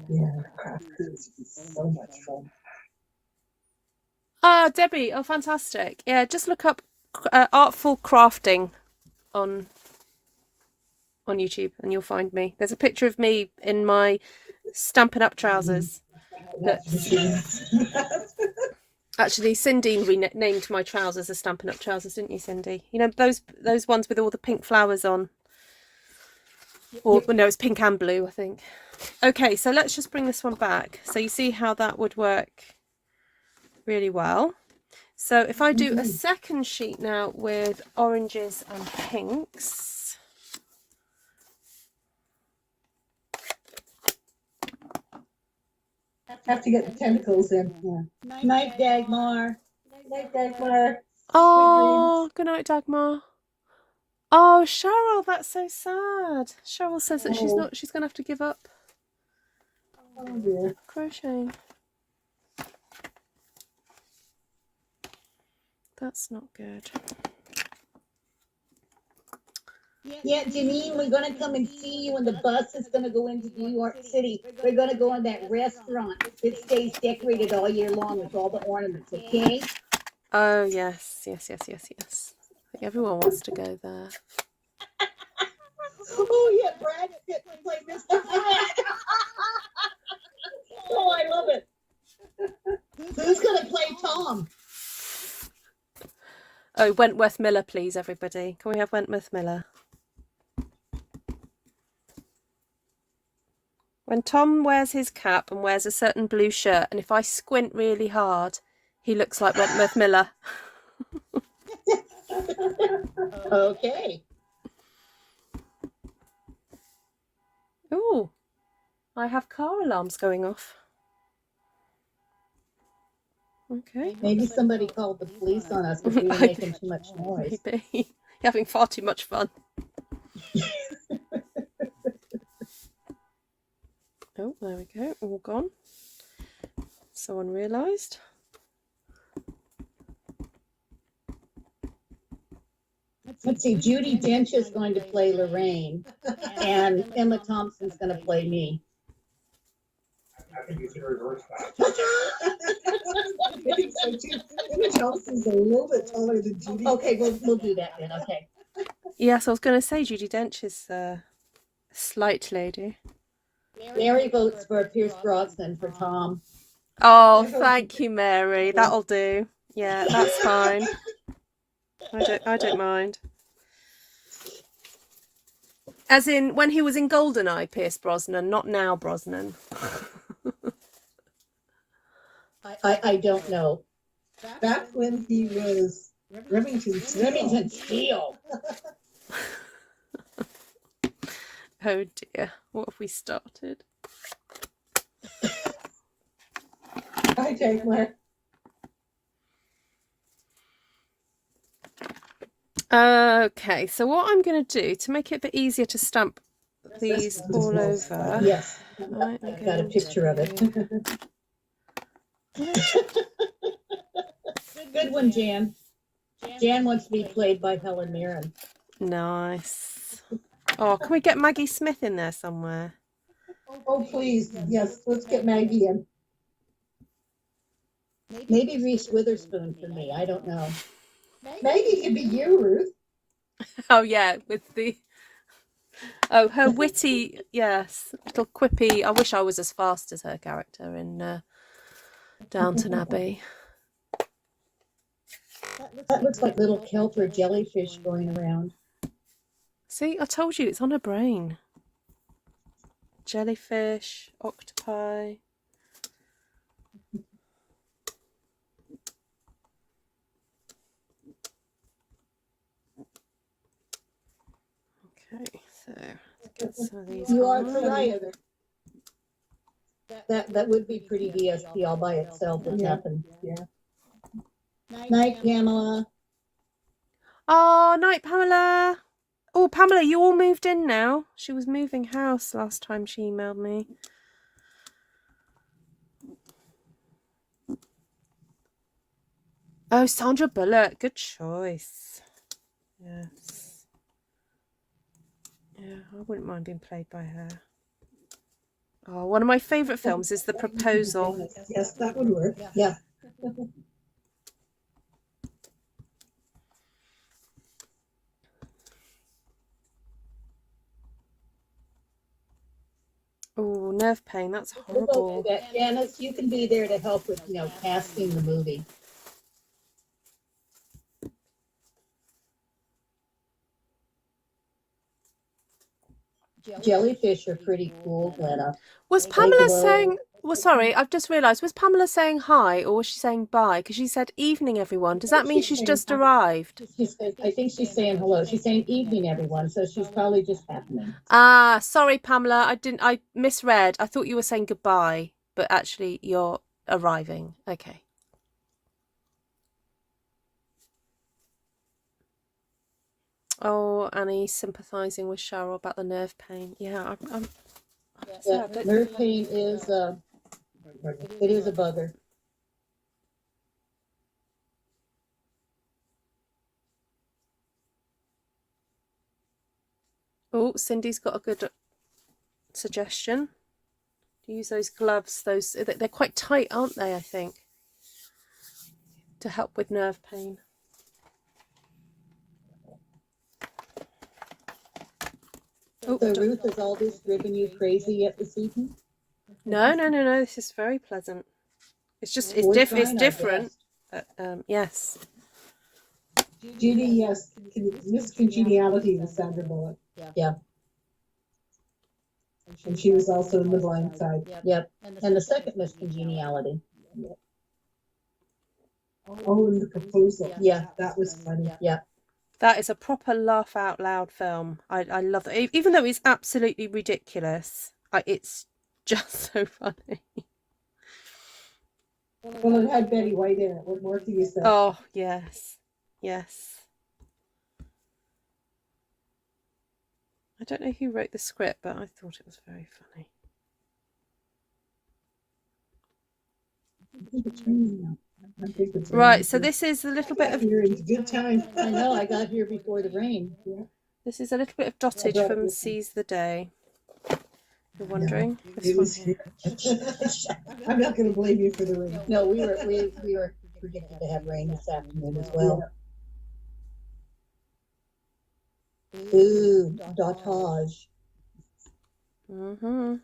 Yeah, craft is so much fun. Ah, Debbie. Oh, fantastic. Yeah, just look up artful crafting on YouTube and you'll find me. There's a picture of me in my Stampin' Up trousers. Actually, Cindy named my trousers as Stampin' Up trousers, didn't you, Cindy? You know, those ones with all the pink flowers on. Or no, it's pink and blue, I think. Okay, so let's just bring this one back. So you see how that would work really well. So if I do a second sheet now with oranges and pinks. Have to get the tentacles in. Yeah. Night, Dagmar. Night, Dagmar. Oh, good night, Dagmar. Oh, Cheryl, that's so sad. Cheryl says that she's going to have to give up Oh dear. crocheting. That's not good. Yeah, Janine, we're gonna come and see you, and the bus is gonna go into New York City. We're gonna go in that restaurant that stays decorated all year long with all the ornaments, okay? Oh, yes. I think everyone wants to go there. Oh yeah, Brad Pitt played Mr. Hyde. Oh, I love it. Who's gonna play Tom? Oh, Wentworth Miller, please, everybody. Can we have Wentworth Miller? When Tom wears his cap and wears a certain blue shirt, and if I squint really hard, he looks like Wentworth Miller. Okay. Ooh, I have car alarms going off. Okay. Maybe somebody called the police on us because we were making too much noise. Maybe. You're having far too much fun. Oh, there we go. All gone. Someone realised. Let's see, Judi Dench is going to play Lorraine, and Emma Thompson's going to play me. I think you should reverse that. I think so too. Emma Thompson's a little bit taller than Judi. Okay, we'll do that then. Okay. Yes, I was going to say Judi Dench is a slight lady. Mary votes for Pierce Brosnan for Tom. Oh, thank you, Mary. That'll do. Yeah, that's fine. I don't mind. As in when he was in GoldenEye, Pierce Brosnan, not now Brosnan. I don't know. Back when he was Remington Steele. Oh dear, what have we started? Hi, Dagmar. Okay, so what I'm going to do to make it a bit easier to stamp these all over. Yes, Right, I've got a picture of it. Good one, Jan. Jan wants to be played by Helen Mirren. Nice. Oh, can we get Maggie Smith in there somewhere? Oh, please. Yes, let's get Maggie in. Maybe Reese Witherspoon for me. I don't know. Maggie could be you, Ruth. Oh yeah, with the her witty, yes, little quippy. I wish I was as fast as her character in Downton Abbey. That looks like little kelp or jellyfish going around. See, I told you, it's on her brain. Jellyfish, octopi. Okay, so let's get some of these. You are on. right. That would be pretty DSP all by itself. What's happened? Yeah. Night, Pamela. Oh, night, Pamela. Oh, Pamela, you all moved in now. She was moving house last time she emailed me. Oh, Sandra Bullock. Good choice. Yes. Yeah, I wouldn't mind being played by her. Oh, one of my favourite films is The Proposal. Yes, that would work. Yeah. Oh, nerve pain. That's We'll go horrible. do that. Janice, you can be there to help with, casting the movie. Jellyfish are pretty cool, Glenna. Was Pamela saying... Well, sorry, I've just realised. Was Pamela saying hi or was she saying bye? Because she said evening, everyone. Does that mean she's just arrived? I think she's saying hello. She's saying evening, everyone. So she's probably just happening. Ah, sorry, Pamela. I misread. I thought you were saying goodbye, but actually you're arriving. Okay. Oh, Annie sympathising with Cheryl about the nerve pain. Yeah, Yeah, nerve pain is it is a bugger. Oh, Cindy's got a good suggestion. Use those gloves. They're quite tight, aren't they? I think to help with nerve pain. So Ruth, has all this driven you crazy yet this evening? No. This is very pleasant. It's just it's different. But, yes. Judy, yes, Miss Congeniality was Sandra Bullock. Yeah. And she was also in The Blind Side. Yep. And the second Miss Congeniality. Oh, and The Proposal. Yeah. That was funny. Yeah. That is a proper laugh out loud film. I love it. Even though it's absolutely ridiculous, it's just so funny. Well, it had Betty White in it. What more can you say? Oh, yes. Yes. I don't know who wrote the script, but I thought it was very funny. Right, so this is a little bit of... You're in good time. I know, I got here before the rain. Yeah. This is a little bit of dotage from Seize the Day. You're wondering? I'm not going to blame you for the rain. No, we were predicted to have rain this afternoon as well. Yeah. Ooh, dotage. Mm-hmm.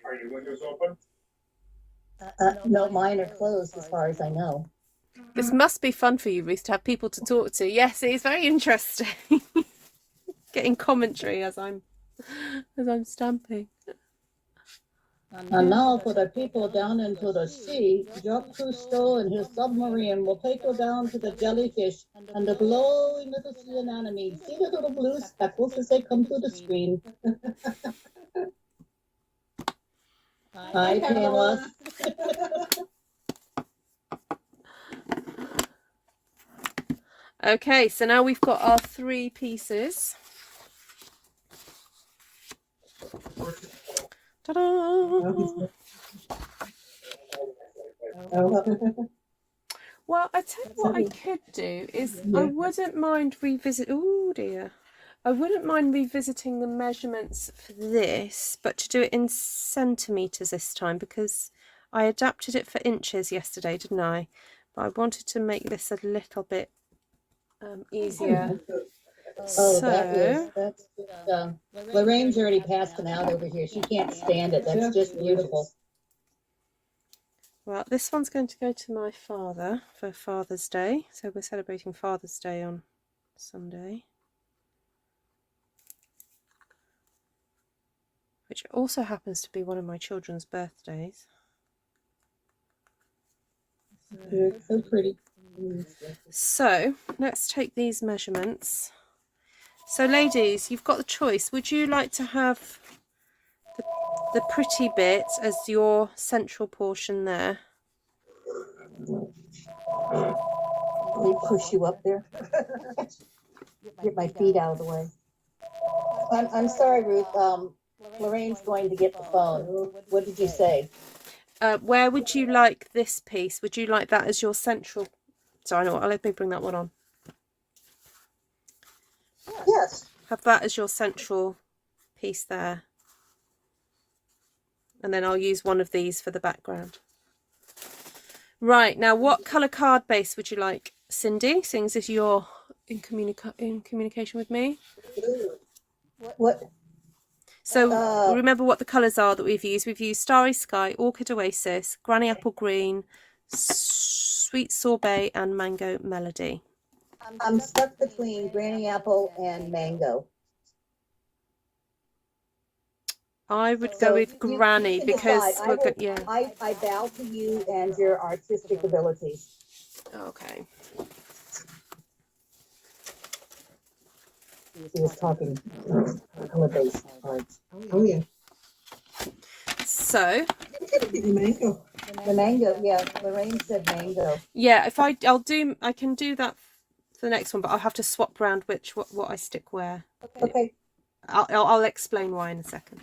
Are your windows open? No, mine are closed as far as I know. This must be fun for you, Ruth, to have people to talk to. Yes, it is very interesting. Getting commentary as I'm stamping. And now for the people down into the sea, Jacques Cousteau and his submarine will take you down to the jellyfish and the glowing little sea anemone. See the little blue speckles as they come through the screen. Hi, Pamela. Okay, so now we've got our 3 pieces. Ta-da! Well, I tell you what I could do is I wouldn't mind I wouldn't mind revisiting the measurements for this, but to do it in centimetres this time, because I adapted it for inches yesterday, didn't I? But I wanted to make this a little bit easier. Oh, that's Lorraine's already passed them out over here. She can't stand it. That's just beautiful. Well, this one's going to go to my father for Father's Day. So we're celebrating Father's Day on Sunday, which also happens to be one of my children's birthdays. They're so pretty. So let's take these measurements. So ladies, you've got the choice. Would you like to have the pretty bit as your central portion there? Let me push you up there. Get my feet out of the way. I'm sorry, Ruth. Lorraine's going to get the phone. What did you say? Where would you like this piece? Would you like that as your central? Sorry, no, let me bring that one on. Yes. Have that as your central piece there. And then I'll use one of these for the background. Right, now what colour card base would you like, Cindy, seeing as you're in communication with me? What? So remember what the colours are that we've used. We've used Starry Sky, Orchid Oasis, Granny Apple Green, Sweet Sorbet and Mango Melody. I'm stuck between Granny Apple and Mango. I would go with Granny because we're good. Yeah. I bow to you and your artistic abilities. Okay. He was talking color-based cards. Oh yeah. So The mango. The mango, yeah. Lorraine said mango. yeah, if I can do that for the next one, but I'll have to swap around what I stick where. Okay. I'll explain why in a second.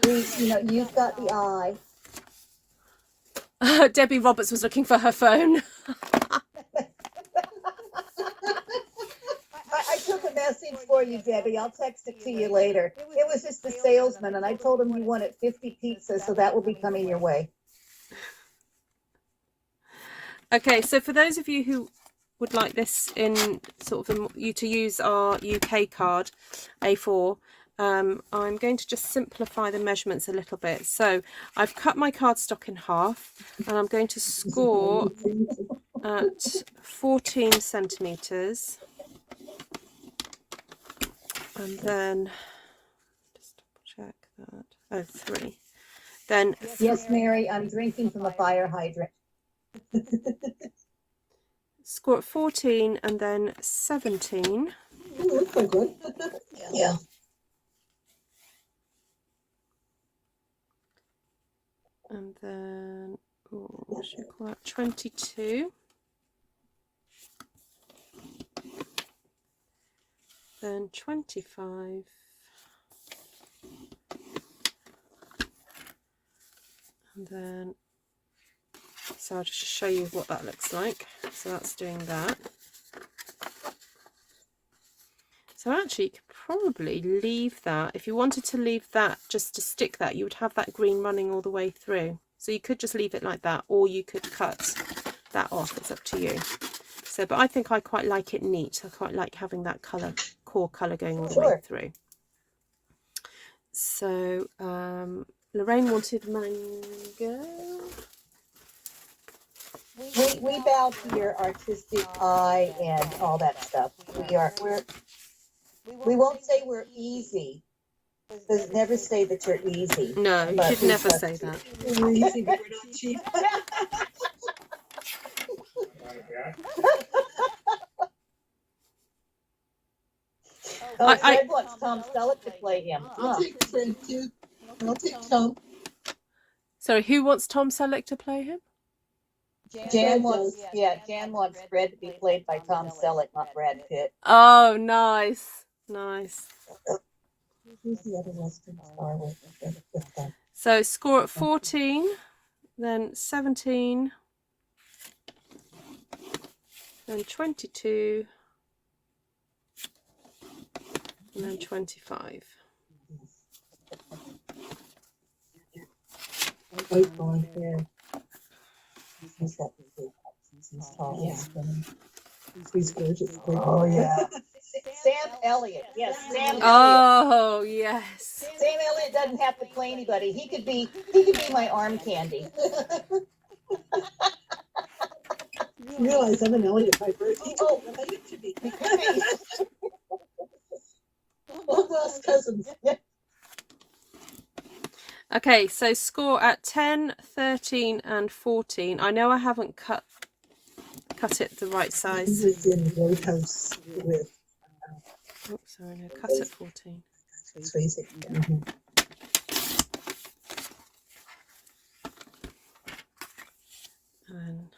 You've got the eye. Debbie Roberts was looking for her phone. I took a message for you, Debbie. I'll text it to you later. It was just the salesman, and I told him you wanted 50 pizzas, so that will be coming your way. Okay, so for those of you who would like this in sort of you to use our UK card A4, I'm going to just simplify the measurements a little bit. So I've cut my cardstock in half, and I'm going to score at 14 centimeters. And then just double check that. Oh, 3. Then Yes, Mary, I'm drinking from a fire hydrant. score at 14 and then 17. Looks so good. Yeah. And then what should we call that? 22. Then 25. And then, so I'll just show you what that looks like. So that's doing that. So actually you could probably leave that. If you wanted to leave that just to stick that, you would have that green running all the way through. So you could just leave it like that, or you could cut that off. It's up to you. So, but I think I quite like it neat. I quite like having that colour, core colour going all the way through. So Lorraine wanted mango. We bow to your artistic eye and all that stuff. We won't say we're easy. Because never say that you're easy. No, you should never say that. We're easy, but we're not cheap. Fred wants Tom Selleck to play him. I'll take Fred too. I'll take Tom. Sorry, who wants Tom Selleck to play him? Jan wants Fred to be played by Tom Selleck, not Brad Pitt. Oh, nice. Nice. Who's the other Western star with them? So score at 14, then 17, then 22, and then 25. White blonde hair. He's got he's tall. Yeah. He's gorgeous. Oh yeah. Sam Elliott. Yes, Sam Elliott. Oh, yes. Sam Elliott doesn't have to play anybody. He could be my arm candy. You realize I'm an Elliot by birth. Oh, related to me. Both us cousins. Yeah. Okay, so score at 10, 13 and 14. I know I haven't cut it the right He size. was in Roadhouse with Oops, sorry, no, cut at 14. Swayze. Mhm. And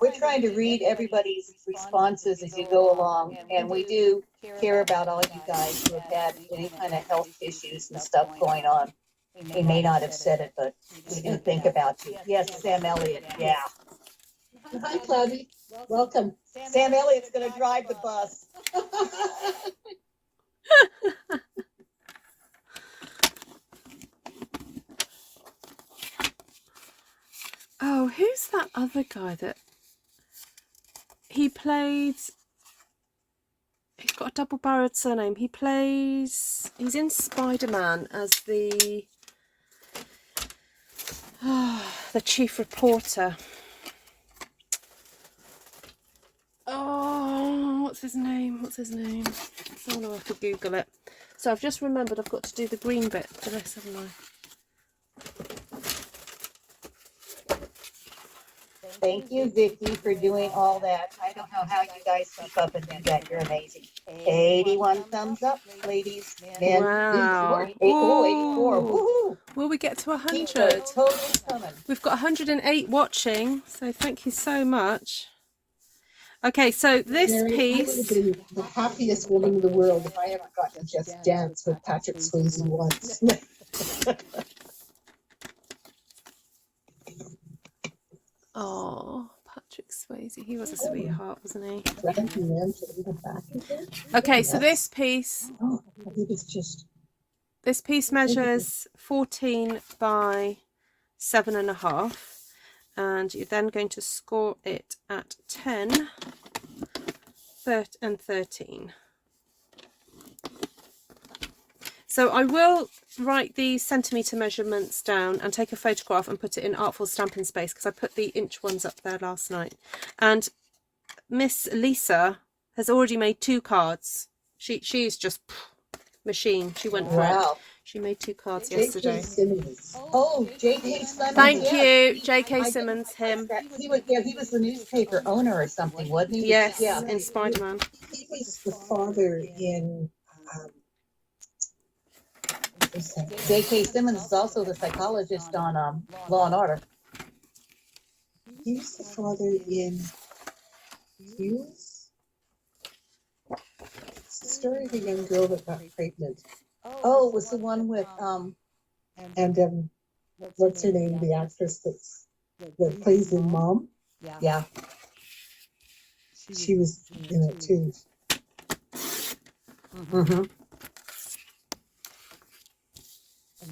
We're trying to read everybody's responses as you go along, and we do care about all you guys who have had any kind of health issues and stuff going on. We may not have said it, but we do think about you. Yes, Sam Elliott, yeah. Hi, Cloudy. Welcome. Sam Elliott's gonna drive the bus. oh, who's that other guy that he played? He's got a double-barreled surname. He's in Spider-Man as the chief reporter. Oh, what's his name? I don't know if I could Google it. So I've just remembered I've got to do the green bit for this, haven't I? Thank you, Vicky, for doing all that. I don't know how you guys keep up and do that. You're amazing. 81 thumbs up, ladies. Men. Wow. 84. Ooh. Woohoo! Will we get to Keep 100? it totally coming. We've got 108 watching, so thank you so much. Okay, so this Mary, I would have piece... been the happiest woman in the world if I ever got to just dance with Patrick Swayze once. Oh, Patrick Swayze. He was a sweetheart, wasn't he? Dragging them to the back again. Okay, so this piece... Oh, I think it's just. This piece measures 14 by 7.5, and you're then going to score it at 10, 13 and 13. So I will write the centimetre measurements down and take a photograph and put it in Artful Stampin Space, because I put the inch ones up there last night. And Miss Lisa has already made 2 cards. She's just machine. She went for it. She made 2 cards yesterday. Oh, J.K. Simmons. Thank yes. you, J.K. Simmons, him. He was the newspaper owner or something, wasn't he? Yes, Yeah. in Spider-Man. He was the father in. J.K. Simmons is also the psychologist on Law and Order. He was the father in. Hughes. It's the story of a young girl that got pregnant. Oh, it was the one with And what's her name? The actress that plays in Mom. yeah. She was in it too. Mm-hmm.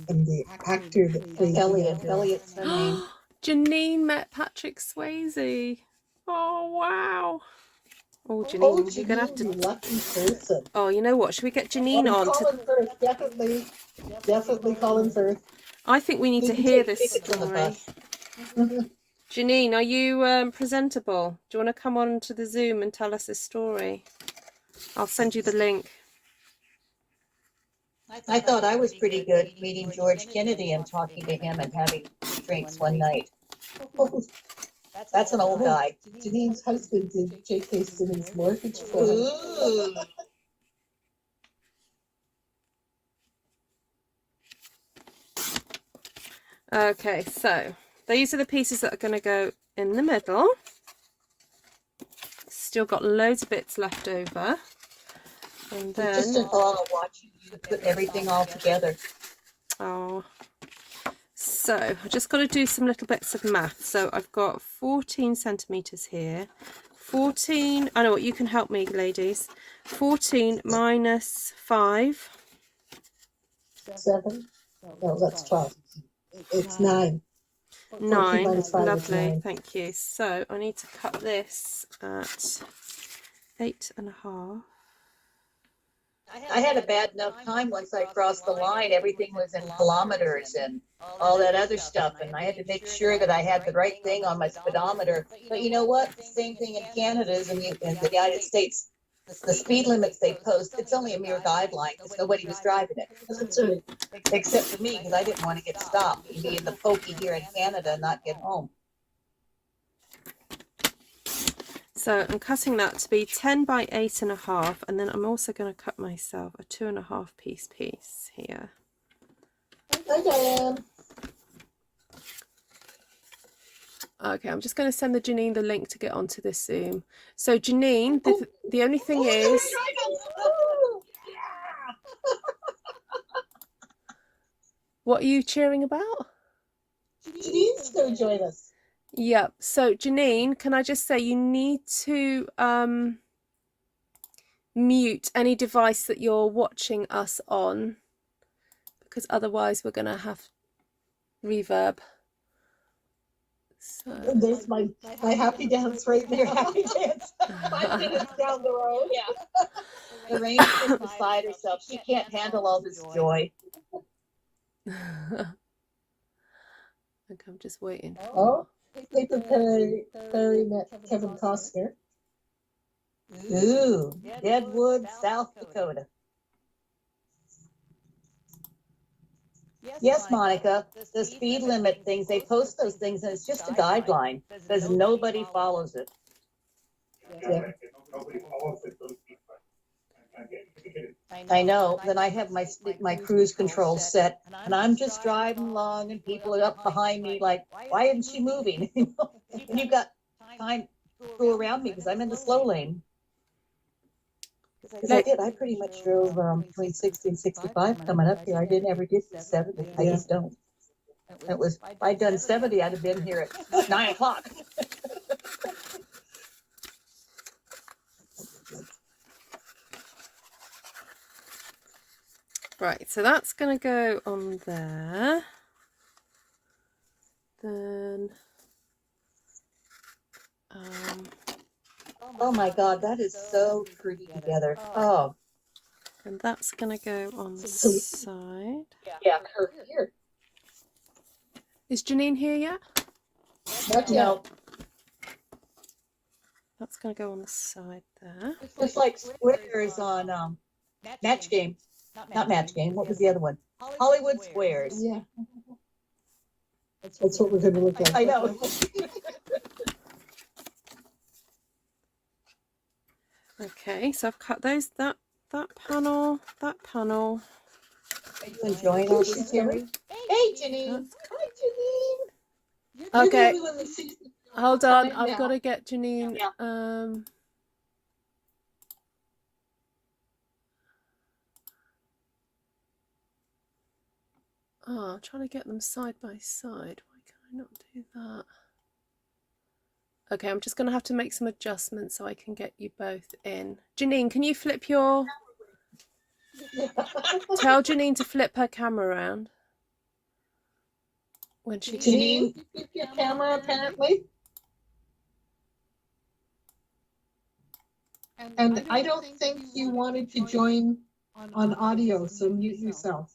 And the actor that plays Elliott's her name. Janine met Patrick Swayze. Oh, wow. Oh, Janine, you're going to have to... lucky person. Oh, you know what? Should we get Janine on? Colin Firth, definitely Colin Firth. I think we need to hear this story. Janine, are you presentable? Do you want to come on to the Zoom and tell us this story? I'll send you the link. I thought I was pretty good meeting George Kennedy and talking to him and having drinks one night. That's an old guy. Janine's husband did J.K. Simmons' mortgage for him. Ooh. Okay, so these are the pieces that are going to go in the middle. Still got loads of bits left over. And then... Just an awe watching you put everything all together. Oh, so I just got to do some little bits of math. So I've got 14 centimeters here. 14, I know what, you can help me, ladies. 14 minus 5. 7. No, that's 12. It's 9. 9, minus 5 is lovely, 9. thank you. So I need to cut this at 8.5. I had a bad enough time once I crossed the line. Everything was in kilometers and all that other stuff. And I had to make sure that I had the right thing on my speedometer. But you know what? Same thing in Canada as in the United States. The speed limits they post, it's only a mere guideline because nobody was driving it. That's right. Except for me, because I didn't want to get stopped and be in the pokey here in Canada and not get home. So I'm cutting that to be 10 by 8.5, and then I'm also going to cut myself a 2.5 piece here. Hi, Diane. Okay, I'm just going to send Janine the link to get onto this Zoom. So Janine, the only thing is, what are you cheering about? Janine's going to join us. Yep. So Janine, can I just say you need to mute any device that you're watching us on, because otherwise we're going to have reverb. So There's my happy dance right there. Happy dance. 5 minutes down the road. Yeah. Lorraine's just beside herself. She can't handle all this joy. I think I'm just waiting. Oh, Paper Perry met Kevin Costner. Ooh, Deadwood, South Dakota. Yes, Monica, the speed limit things, they post those things and it's just a guideline because nobody follows it. Yeah. Nobody follows it. Those people. I know. Then I have my cruise control set and I'm just driving along and people are up behind me like, why isn't she moving? And you've got time to go around me because I'm in the slow lane. Because I pretty much drove between 60 and 65 coming up here. I didn't ever get to 70. I just don't. It was, if I'd done 70, I'd have been here at 9 o'clock. Right, so that's going to go on there. Then, Oh my God, that is so pretty together. Oh, and that's going to go on the side. yeah, her here. Is Janine here yet? Not yet. No, That's going to go on the side there. just like squares on Match Game. Not Match Game. What was the other one? Hollywood Squares. Yeah. That's what we're going to look at. I know. Okay, so I've cut those, that panel. Are you enjoying all this, Terry? Hey, Janine. Hi, Janine. Okay, You're the only one that sees the hold on. time I've now. got to get Janine. Yeah. I'm trying to get them side by side. Why can I not do that? Okay, I'm just going to have to make some adjustments so I can get you both in. Janine, can you flip your... Tell Janine to flip her camera around. When she... Janine, you flip your camera apparently. And I don't think you wanted to join on audio, so mute yourself.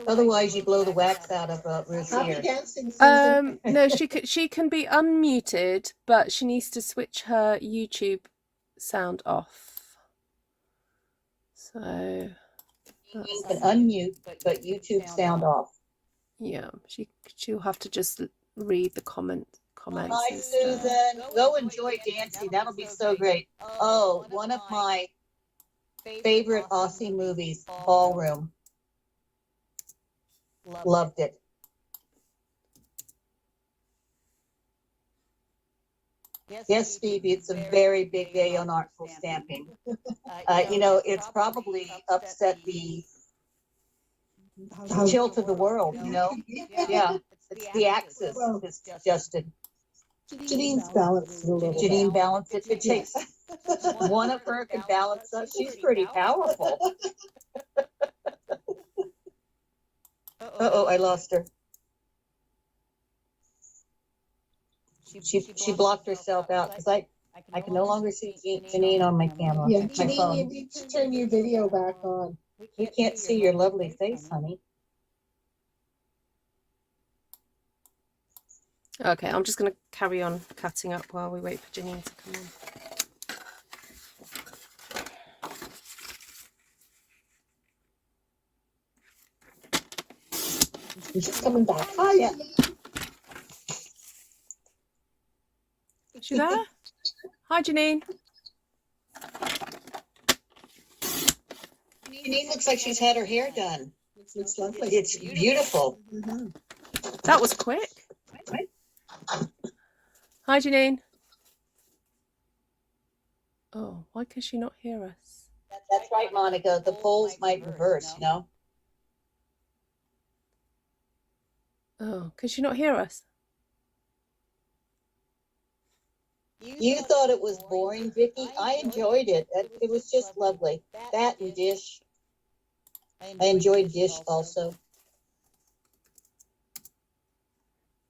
Otherwise, you blow the wax out of Ruth's Happy ear. dancing, Susan. No, she can be unmuted, but she needs to switch her YouTube sound off. So You can unmute, but YouTube sound off. yeah, she'll have to just read the comments. Hi, And stuff. Susan. Go enjoy dancing. That'll be so great. Oh, one of my favorite Aussie movies, Ballroom. Loved it. Yes, Stevie, it's a very big day on artful stamping. You know, it's probably upset the tilt of the world, you know? Yeah, it's the axis that's adjusted. Janine's balanced a little. Janine balanced it. It takes one of her can balance us. She's pretty powerful. Uh-oh, I lost her. She blocked herself out because I I can no longer see Janine on my camera. Yeah, my Janine, you phone. need to turn your video back on. We can't see your lovely face, honey. Okay, I'm just going to carry on cutting up while we wait for Janine to come on. She's coming back. Hi, yeah. Is she there? Hi, Janine. Janine looks like she's had her hair done. Looks lovely. It's beautiful. Mm-hmm. That was quick. Hi, Janine. Oh, why can she not hear us? That's right, Monica. The polls might reverse, you know? Oh, can she not hear us? You thought it was boring, Vicky. I enjoyed it. It was just lovely. That and Dish. I enjoyed Dish also.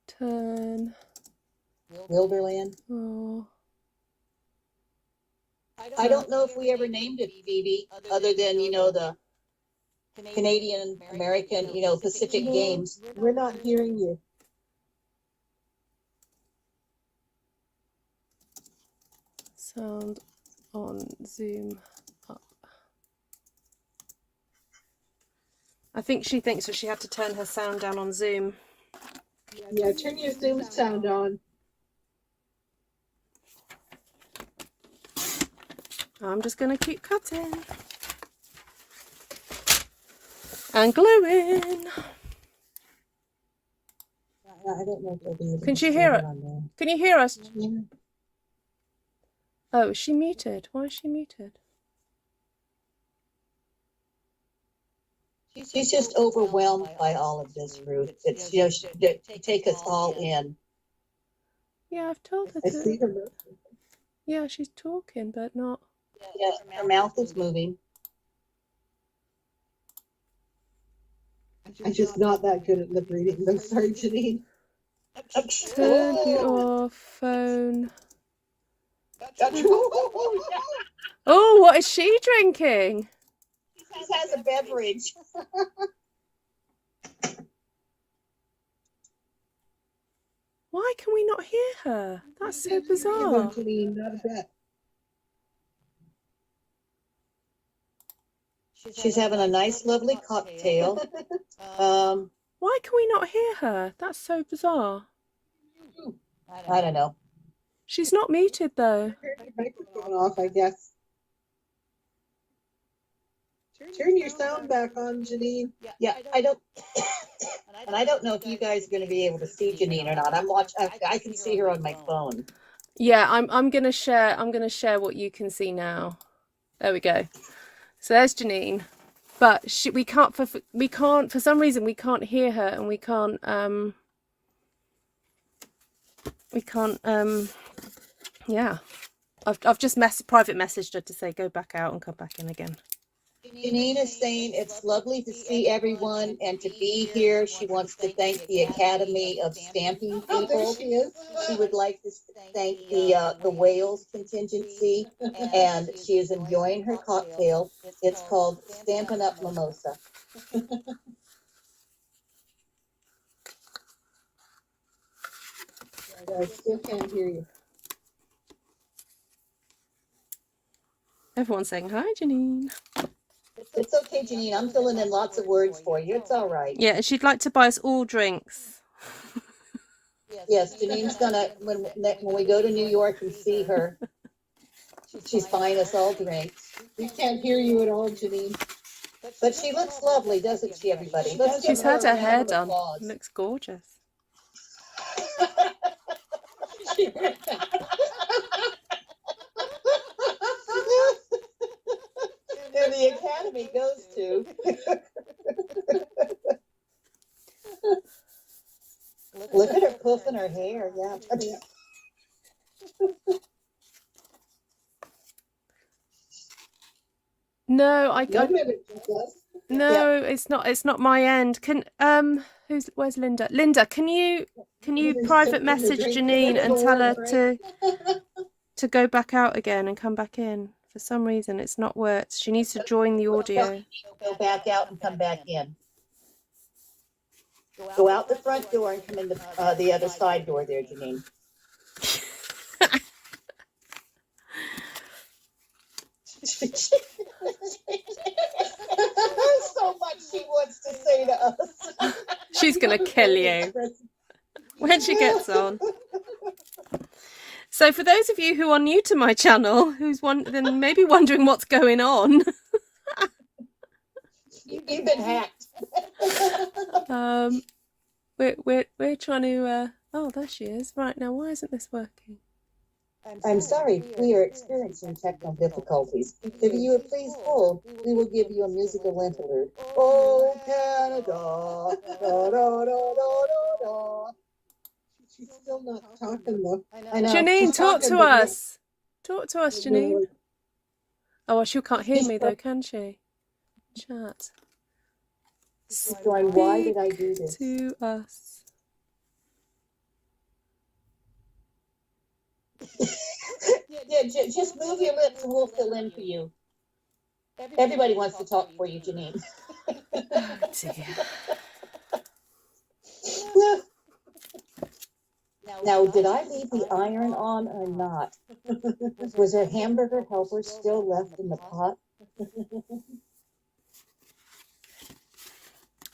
Turn. Wilderland. Oh. I don't know if we ever named it, Phoebe, other than, you know, the Canadian, American, you know, Pacific Games. We're not hearing you. Sound on Zoom up. I think she thinks that she had to turn her sound down on Zoom. Yeah, turn your Zoom sound on. I'm just going to keep cutting and gluing. I don't know if they'll be able Can to she see hear it? on there. Can you hear us? Yeah. Oh, is she muted? Why is she muted? She's just overwhelmed by all of this, Ruth. It's, you know, to take us all in. Yeah, I've told her I see to. her. Yeah, she's talking, but not. Yeah, her mouth is moving. I'm just not that good at lip reading. I'm sorry, Janine. Turn your phone. Oh, what is she drinking? She has a beverage. Why can we not hear her? That's so bizarre. Janine, not a bit. She's having a nice, lovely cocktail. Why can we not hear her? That's so bizarre. I don't know. She's not muted though. Turn your microphone off, I guess. Turn your sound back on, Janine. Yeah, I don't. And I don't know if you guys are going to be able to see Janine or not. I'm watching. I can see her on my phone. Yeah, I'm gonna share. I'm gonna share what you can see now. There we go. So there's Janine, but we can't for some reason we can't hear her, and we can't yeah. I've just private messaged her to say go back out and come back in again. Janine is saying it's lovely to see everyone and to be here. She wants to thank the Academy of Stamping Oh, there People. she is. She would like to thank the Wales contingency, and she is enjoying her cocktail. It's called Stampin' Up Mimosa. I still can't hear you. Everyone's saying hi, Janine. It's okay, Janine. I'm filling in lots of words for you. It's all right. Yeah, and she'd like to buy us all drinks. Yes, Janine's gonna, when we go to New York and see her, she's buying us all drinks. We can't hear you at all, Janine. But she looks lovely, doesn't she, everybody? Let's give She's had a her round hair of done. applause. Looks gorgeous. And the Academy goes to. Look at her poof in her hair. Yeah. No, no, Yeah. it's not my end. Can where's Linda? Linda, can you private message Janine and tell her to to go back out again and come back in. For some reason, it's not worked. She needs to join the audio. Go back out and come back in. Go out the front door and come in the other side door there, Janine. So much she wants to say to us. She's going to kill you when she gets on. So for those of you who are new to my channel, then maybe wondering what's going on. You've been hacked. We're trying to oh, there she is. Right, now why isn't this working? I'm sorry, we are experiencing technical difficulties. If you would please hold, we will give you a musical interlude. Oh, Canada, da, da, da, da, da. She's still not talking though. I know. Janine, She's talk talking, to but us. Talk to us, Janine. Oh, well, she can't hear me though, can she? Chat. she's going, why did I do this? To us. Yeah, just move your lips and we'll fill in for you. Everybody wants to talk for you, Janine. Oh, dear. Now, did I leave the iron on or not? Was there hamburger helper still left in the pot?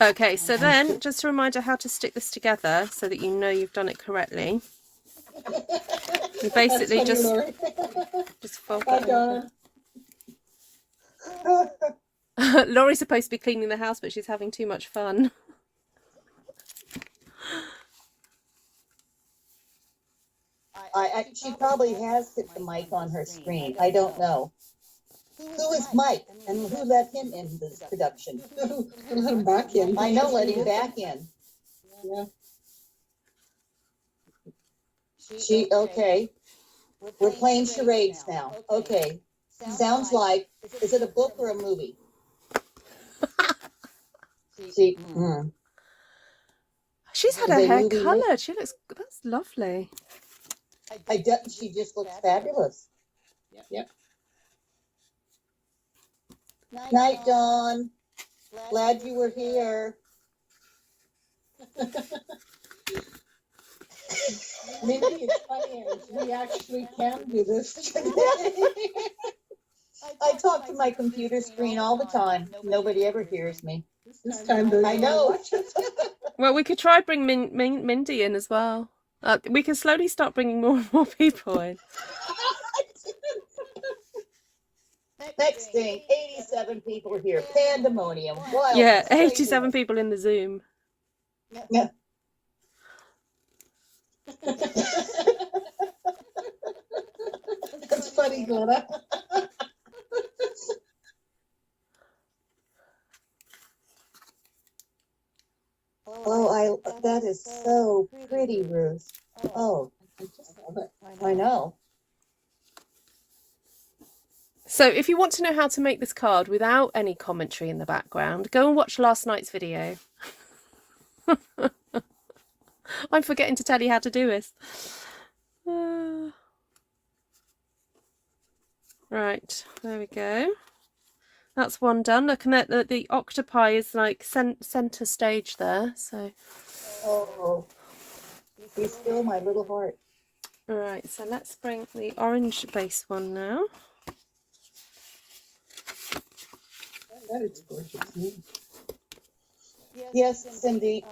Okay, so then just a reminder how to stick this together so that you know you've done it correctly. You basically Funny, just Lori. fold Hi, that Donna. over. Laurie's supposed to be cleaning the house, but she's having too much fun. She probably has hit the mic on her screen. I don't know. Who is Mike and who let him in this production? Let him back in. I know, let him back in. Yeah. Okay. We're playing charades now. Okay. Sounds like, is it a book or a movie? See, She's had Is her a hair movie coloured. She looks, that's lovely. she just looks fabulous. Yep. Night, Dawn. Glad you were here. Maybe it's funny. We actually can do this. I talk to my computer screen all the time. Nobody ever hears me. This time I know. Well, we could try bring Mindy in as well. We can slowly start bringing more and more people in. Next thing, 87 people here. Pandemonium. Wild. Yeah, craziness. 87 people in the Zoom. Yeah. That's funny, Glenna. Oh, that is so pretty, Ruth. Oh, I just love it. I know. So if you want to know how to make this card without any commentary in the background, go and watch last night's video. I'm forgetting to tell you how to do this. Right, there we go. That's one done. Looking at the octopi is like center stage there. So, Oh, be still, my little heart. right. So let's bring the orange base one now. That is gorgeous. Yes, Cindy.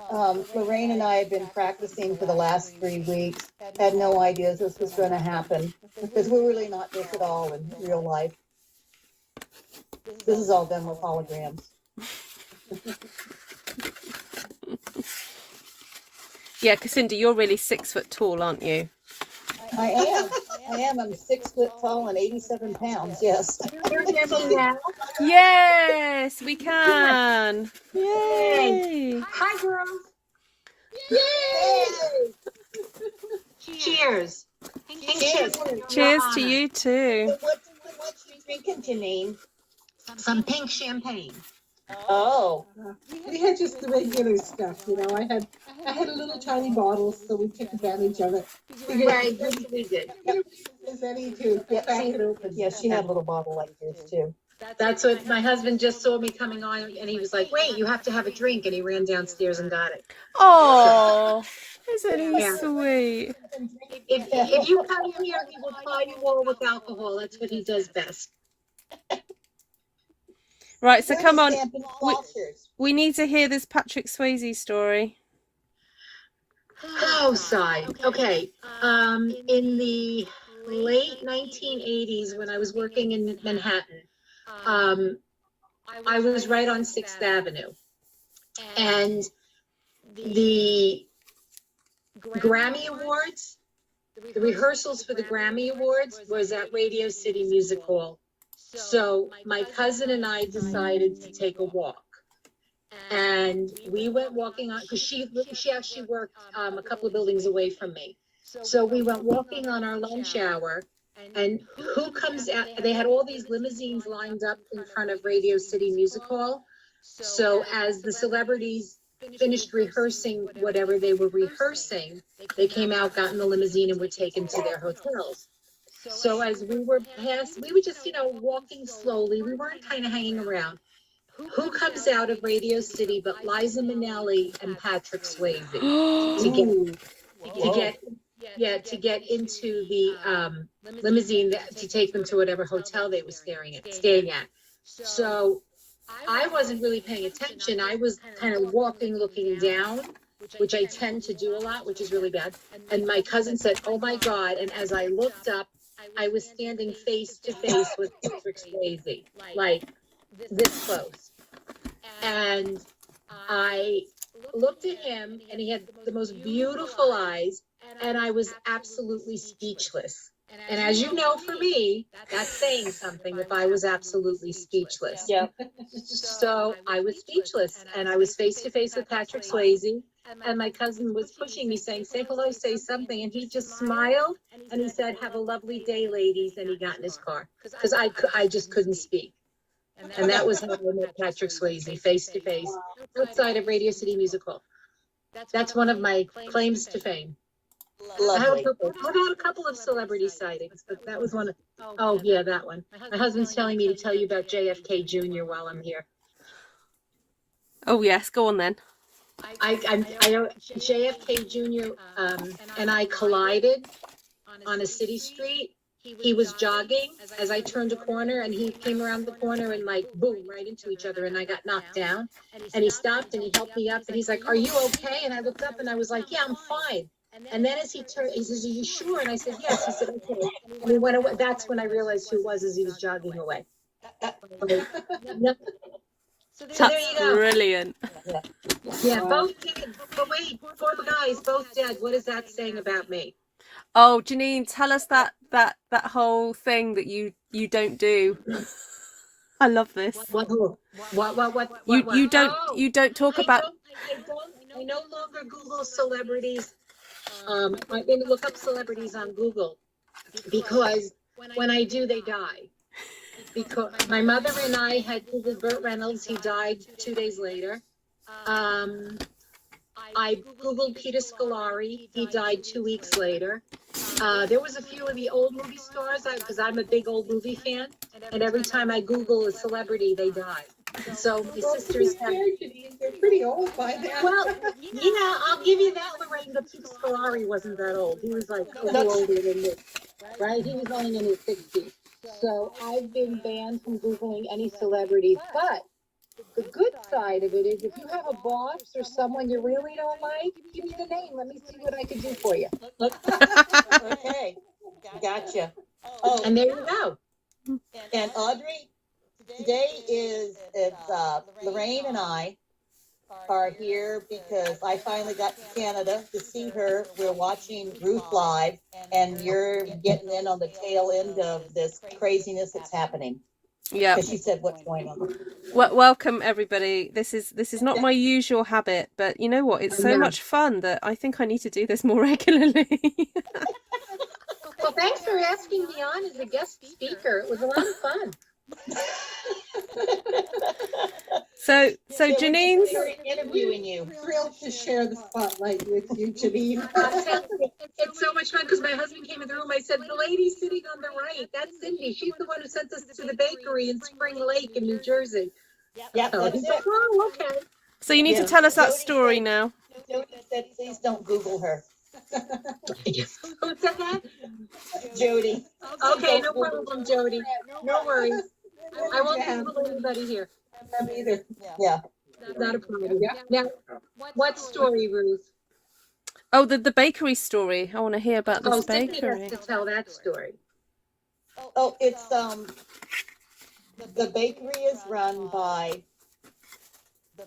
Lorraine and I have been practicing for the last 3 weeks. Had no idea this was going to happen because we're really not this at all in real life. This is all done with holograms. Yeah, because Cindy, you're really 6 foot tall, aren't you? I am. I'm 6 foot tall and 87 pounds. Yes. You're Debbie now. Yes, we can. Yay! Hi, girls. Yay! Cheers. Cheers. Cheers to you too. What you drinking, Janine? Some pink champagne. Oh, We had just the regular stuff, you know. I had a little tiny bottle, so we took advantage of it. Figured Right, we did. there's any to crack it open. yeah, she had a little bottle like yours too. That's what my husband just saw me coming on, and he was like, "Wait, you have to have a drink," and he ran downstairs and got it. Oh, isn't he Yeah. sweet? If you come here, he will tie you all with alcohol. That's what he does best. Right, so come on. Stampin' Walshers. We need to hear this Patrick Swayze story. Oh, sigh. Okay. In the late 1980s, when I was working in Manhattan, I was right on 6th Avenue. And the Grammy Awards, the rehearsals for the Grammy Awards was at Radio City Music Hall. So my cousin and I decided to take a walk. And we went walking on, because she actually worked a couple of buildings away from me. So we went walking on our lunch hour, and who comes out? They had all these limousines lined up in front of Radio City Music Hall. So as the celebrities finished rehearsing whatever they were rehearsing, they came out, got in the limousine, and were taken to their hotels. So as we were we were just, walking slowly. We weren't kind of hanging around. Who comes out of Radio City but Liza Minnelli and Patrick Swayze to get into the limousine to take them to whatever hotel they were staying at. So I wasn't really paying attention. I was kind of walking, looking down, which I tend to do a lot, which is really bad. And my cousin said, "Oh my God." And as I looked up, I was standing face to face with Patrick Swayze, like this close. And I looked at him, and he had the most beautiful eyes, and I was absolutely speechless. And as you know, for me, that's saying something if I was absolutely speechless. Yeah. So I was speechless, and I was face to face with Patrick Swayze, and my cousin was pushing me, saying, "Say hello, say something." And he just smiled, and he said, "Have a lovely day, ladies." And he got in his car, because I just couldn't speak. And that was how I met Patrick Swayze, face to face, outside of Radio City Music Hall. That's one of my claims to fame. Lovely. I've had a couple of celebrity sightings, but that was one of, oh yeah, that one. My husband's telling me to tell you about JFK Jr. while I'm here. Oh yes, go on then. JFK Jr. And I collided on a city street. He was jogging as I turned a corner, and he came around the corner, and like boom, right into each other, and I got knocked down. And he stopped, and he helped me up, and he's like, "Are you okay?" And I looked up, and I was like, "Yeah, I'm fine." And then as he turned, he says, "Are you sure?" And I said, "Yes." He said, "Okay." And he went away. That's when I realized who it was, as he was jogging away. So there you go. Brilliant. Yeah, both dead. But wait, 4 guys, both dead. What is that saying about me? Oh, Janine, tell us that whole thing that you don't do. I love this. What? You don't talk about. I no longer Google celebrities. I didn't look up celebrities on Google, because when I do, they die. Because my mother and I had Googled Burt Reynolds. He died 2 days later. I Googled Peter Scolari. He died 2 weeks later. There was a few of the old movie stars, because I'm a big old movie fan, and every time I Google a celebrity, they die. So my sisters have... They're pretty old by now. Well, yeah, I'll give you that, Lorraine, but Peter Scolari wasn't that old. He was like a little older than me, right? He was only in his 60s. So I've been banned from Googling any celebrities, but the good side of it is, if you have a boss or someone you really don't like, give me the name. Let me see what I can do for you. Okay. Gotcha. Oh, And there you go. and Audrey, today it's Lorraine and I are here because I finally got to Canada to see her. We're watching Ruth live, and you're getting in on the tail end of this craziness that's happening. Yeah. Because she said, "What's going on?" Well, welcome everybody. This is not my usual habit, but you know what? It's so much fun that I think I need to do this more regularly. Well, thanks for asking me on as a guest speaker. It was a lot of fun. So It was Janine's. great interviewing you. Thrilled to share the spotlight with you, Janine. It's so much fun because my husband came in the room. I said, the lady sitting on the right, that's Cindy. She's the one who sent us to the bakery in Spring Lake in New Jersey. Yeah, So that's he's it. like, oh, okay. So you need to Yeah. tell us that Jody story said- now. Jody said, please don't Google her. Who said that? Jody. Okay, no problem, Jody. No worries. I won't Yeah. Google anybody here. Them either. Yeah. Not a problem. Yeah. Now, what story, Ruth? Oh, the bakery story. I want to hear about Oh, this Cindy has bakery. to tell that story. Oh, it's, the bakery is run by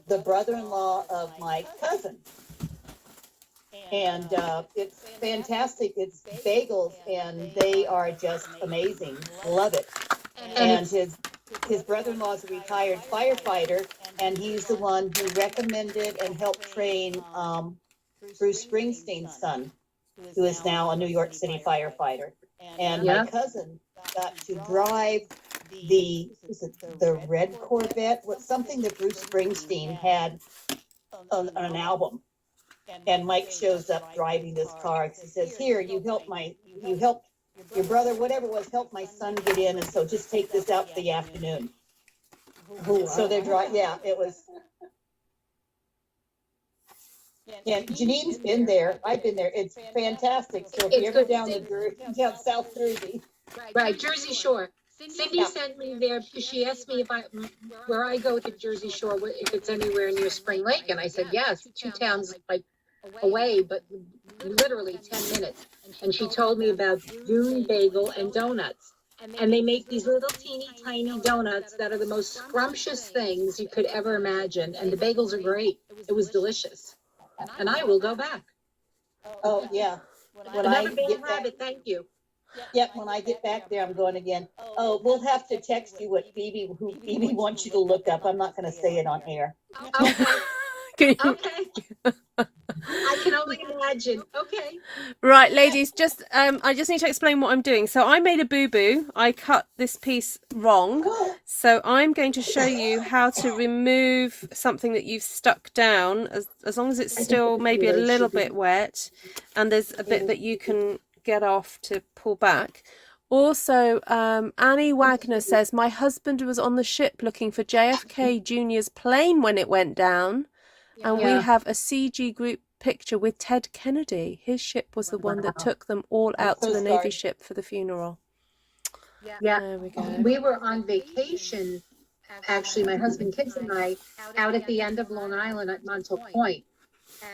the brother-in-law of my cousin. And it's fantastic. It's bagels, and they are just amazing. Love it. And his brother-in-law is a retired firefighter, and he's the one who recommended and helped train Bruce Springsteen's son, who is now a New York City firefighter. And my cousin got to drive the red Corvette, what's something that Bruce Springsteen had on an album. And Mike shows up driving this car. He says, here, you helped your brother, whatever it was, helped my son get in. And so just take this out for the afternoon. So they're driving. Yeah, it was. Yeah, Janine's been there. I've been there. It's fantastic. So if you're ever down South Jersey. Right, Jersey Shore. Cindy sent me there because she asked me where I go to Jersey Shore, if it's anywhere near Spring Lake. And I said, yes, 2 towns like away, but literally 10 minutes. And she told me about Dune Bagel and donuts. And they make these little teeny tiny donuts that are the most scrumptious things you could ever imagine. And the bagels are great. It was delicious. And I will go back. Oh, yeah. When Another I bad get back, habit, thank you. yep, when I get back there, I'm going again. Oh, we'll have to text you what Phoebe wants you to look up. I'm not going to say it on air. Okay, Can you- okay. I can only imagine. Okay. Right, ladies, I just need to explain what I'm doing. So I made a boo-boo. I cut this piece wrong. So I'm going to show you how to remove something that you've stuck down, as long as it's still maybe a little bit wet, and there's a bit that you can get off to pull back. Also, Annie Wagner says, my husband was on the ship looking for JFK Jr.'s plane when it went down. And we have a CG group picture with Ted Kennedy. His ship was the one that took them all out to the Navy ship for the funeral. Yeah. There we go. We were on vacation, actually, my husband, kids and I, out at the end of Long Island at Montauk Point.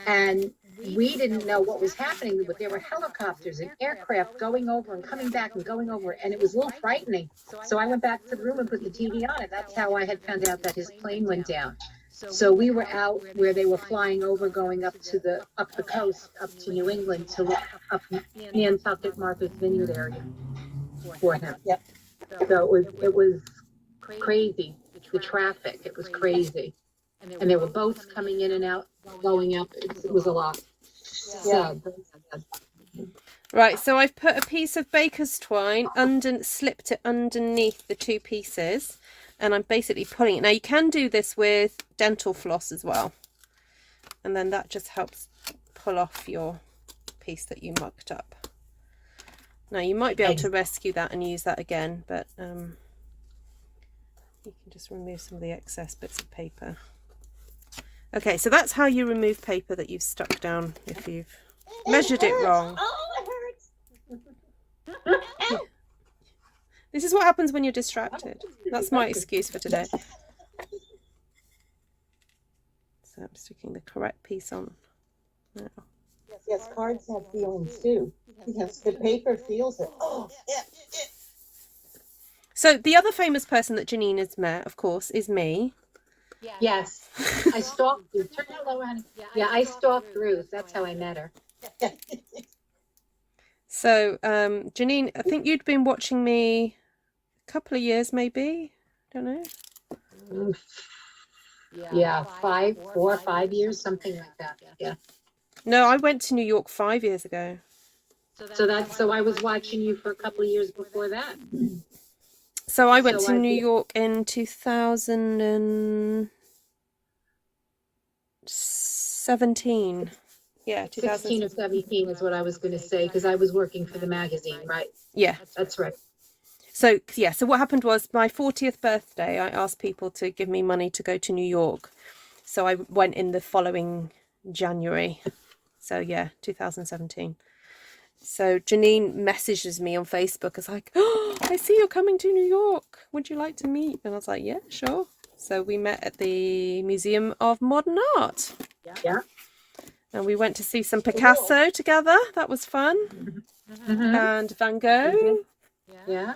And we didn't know what was happening, but there were helicopters and aircraft going over and coming back and going over, and it was a little frightening. So I went back to the room and put the TV on, and that's how I had found out that his plane went down. So we were out where they were flying over, going up the coast, up to New England, to look up Nantucket Martha's Vineyard area for him. Yep. So it was crazy, the traffic, it was crazy. And there were boats coming in and out, blowing up, it was a lot. Yeah. Right, so I've put a piece of baker's twine, slipped it underneath the 2 pieces, and I'm basically pulling it. Now you can do this with dental floss as well, and then that just helps pull off your piece that you mucked up. Now you might be able to rescue that and use that again, but you can just remove some of the excess bits of paper. Okay, so that's how you remove paper that you've stuck down if you've measured it wrong. Oh, it hurts. This is what happens when you're distracted. That's my excuse for today. So I'm sticking the correct piece on now. Yes, cards have feelings too. Yes, the paper feels it. Oh, yeah. So the other famous person that Janine has met, of course, is me. Yes, I stalked you. Turn that low, honey. Yeah, I stalked Ruth. That's how I met her. So Janine, I think you'd been watching me a couple of years, maybe. Don't know. Yeah, 4 or 5 years, something like that. Yeah. No, I went to New York 5 years ago. So I was watching you for a couple of years before that. So I went to New York in 2000 and 2017. Yeah, 16 or 17 is what I was going to say, because I was working for the magazine, right? Yeah. That's right. So yeah, so what happened was my 40th birthday, I asked people to give me money to go to New York. So I went in the following January. So yeah, 2017. So Janine messages me on Facebook as like, oh, I see you're coming to New York. Would you like to meet? And I was like, yeah, sure. So we met at the Museum of Modern Art. Yeah. And we went to see some Picasso together. That was fun. Mhm. And Van Gogh. Yeah.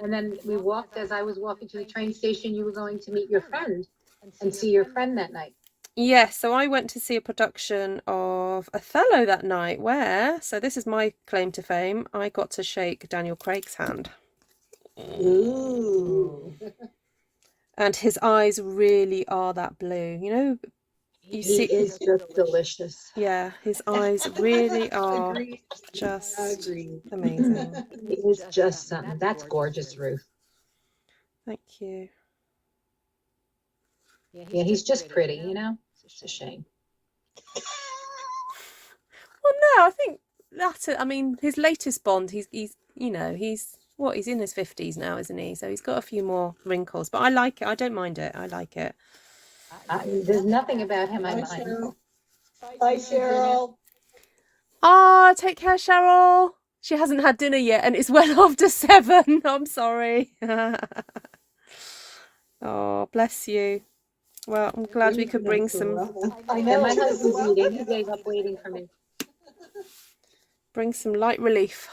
And then we walked, as I was walking to the train station, you were going to meet your friend and see your friend that night. Yes, so I went to see a production of Othello that night where, so this is my claim to fame, I got to shake Daniel Craig's hand. Ooh. And his eyes really are that blue. You know, you He see, is just delicious. yeah, his eyes really are Agreed. just Agreed. amazing. He is just something. That's gorgeous, Ruth. Thank you. Yeah, he's just pretty, you know? It's a shame. Well, no, I think that's it. I mean, his latest Bond, he's you know, he's in his 50s now, isn't he? So he's got a few more wrinkles, but I like it. I don't mind it. I like it. There's nothing about him I Bye, mind. Cheryl. Bye, Cheryl. Ah, take care, Cheryl. She hasn't had dinner yet, and it's well after 7. I'm sorry. Oh, bless you. Well, I'm glad we could bring some I And know. my husband's eating. He gave up waiting for me. light relief.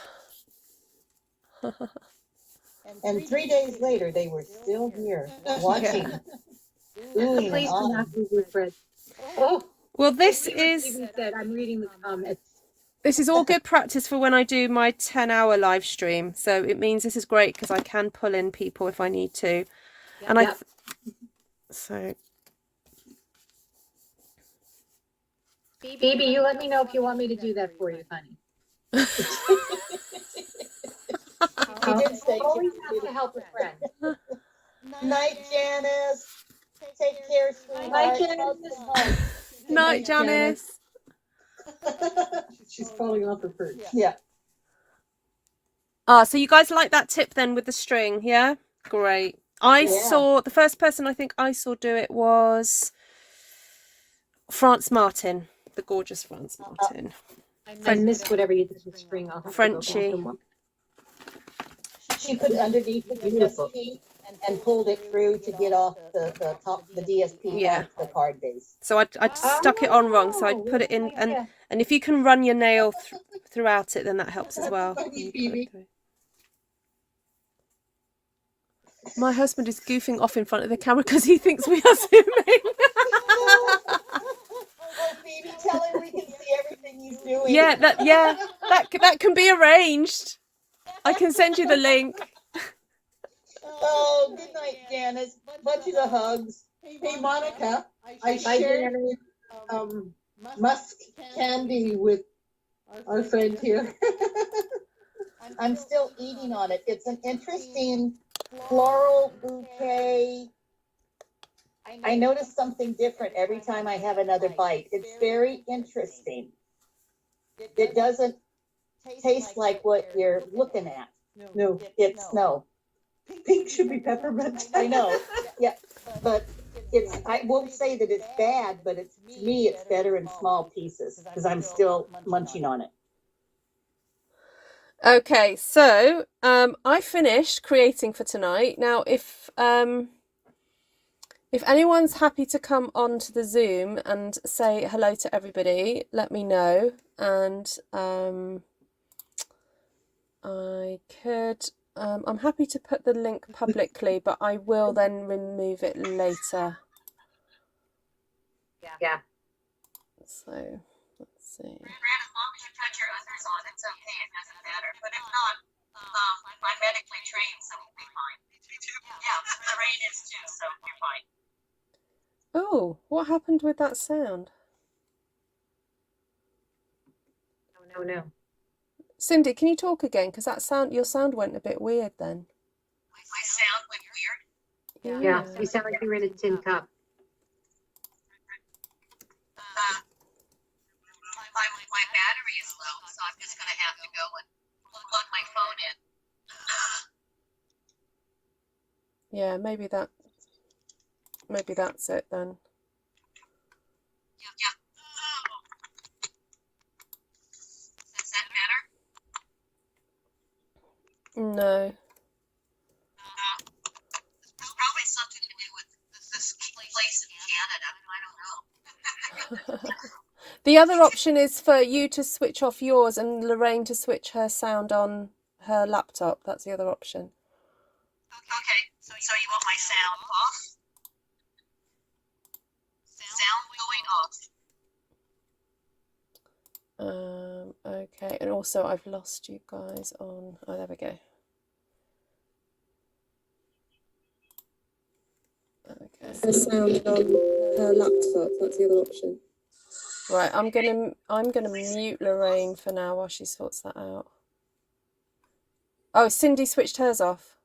And 3 days later, they were still here watching. Oohing and Please do awing. not do this, Fred. Oh, Well, this like is Phoebe said, I'm reading the comments. all good practice for when I do my 10-hour live stream. So it means this is great because I can pull in people if I need to. And Yep. so Phoebe, you let me know if you want me to do that for you, honey. She did say, Always have to help a friend. night, Janice. Take care, sweetheart. Night, Janice. night, Janice. She's falling off her perch. Yeah. Ah, so you guys like that tip then with the string, yeah? Great. I Yeah. saw the first person I think I saw do it was France Martin, the gorgeous France Martin. I missed whatever you did with string. I'll have to go Frenchie. back and look. She put it underneath the Beautiful. DSP and pulled it through to get off the top, the DSP Yeah. off the card base. So I'd stuck it on wrong, so I'd put it in, and if you can run your nail throughout it, then that helps as well. Funny, when you pull it Phoebe. through. My husband is goofing off in front of the camera because he thinks we are zooming. Oh, Phoebe, tell him we can see everything he's doing. Yeah, that can be arranged. I can send you the link. Oh, good night, Janice. Bunches of hugs. Hey, Monica, I Bye, shared Janice. musk candy with our friend here. I'm still eating on it. It's an interesting floral bouquet. I notice something different every time I have another bite. It's very interesting. It doesn't taste like what you're looking at. No, It's no. pink should be peppermint. I know. Yeah, but I won't say that it's bad, but to me it's better in small pieces because I'm still munching on it. Okay, so I finished creating for tonight. Now, if anyone's happy to come onto the Zoom and say hello to everybody, let me know, and I could. I'm happy to put the link publicly, but I will then remove it later. Yeah. So let's see. As long as you touch your others on, it's okay. It doesn't matter. But if not, I'm medically trained, so we'll be fine. Yeah, Lorraine is too, so you're fine. Oh, what happened with that sound? No. Cindy, can you talk again? Because your sound went a bit weird then. My sound went weird. Yeah. You sound like you're in a tin cup. Yeah, maybe that's it then. Does that matter? No. It's probably something to do with this place in Canada. I don't know. The other option is for you to switch off yours and Lorraine to switch her sound on her laptop. That's the other option. Okay, so you want my sound off? Sound going off. Okay, and also I've lost you guys on. Oh, there we go. Okay. Her sound on her laptop. That's the other option. Right, I'm gonna mute Lorraine for now while she sorts that out. Oh, Cindy switched hers off.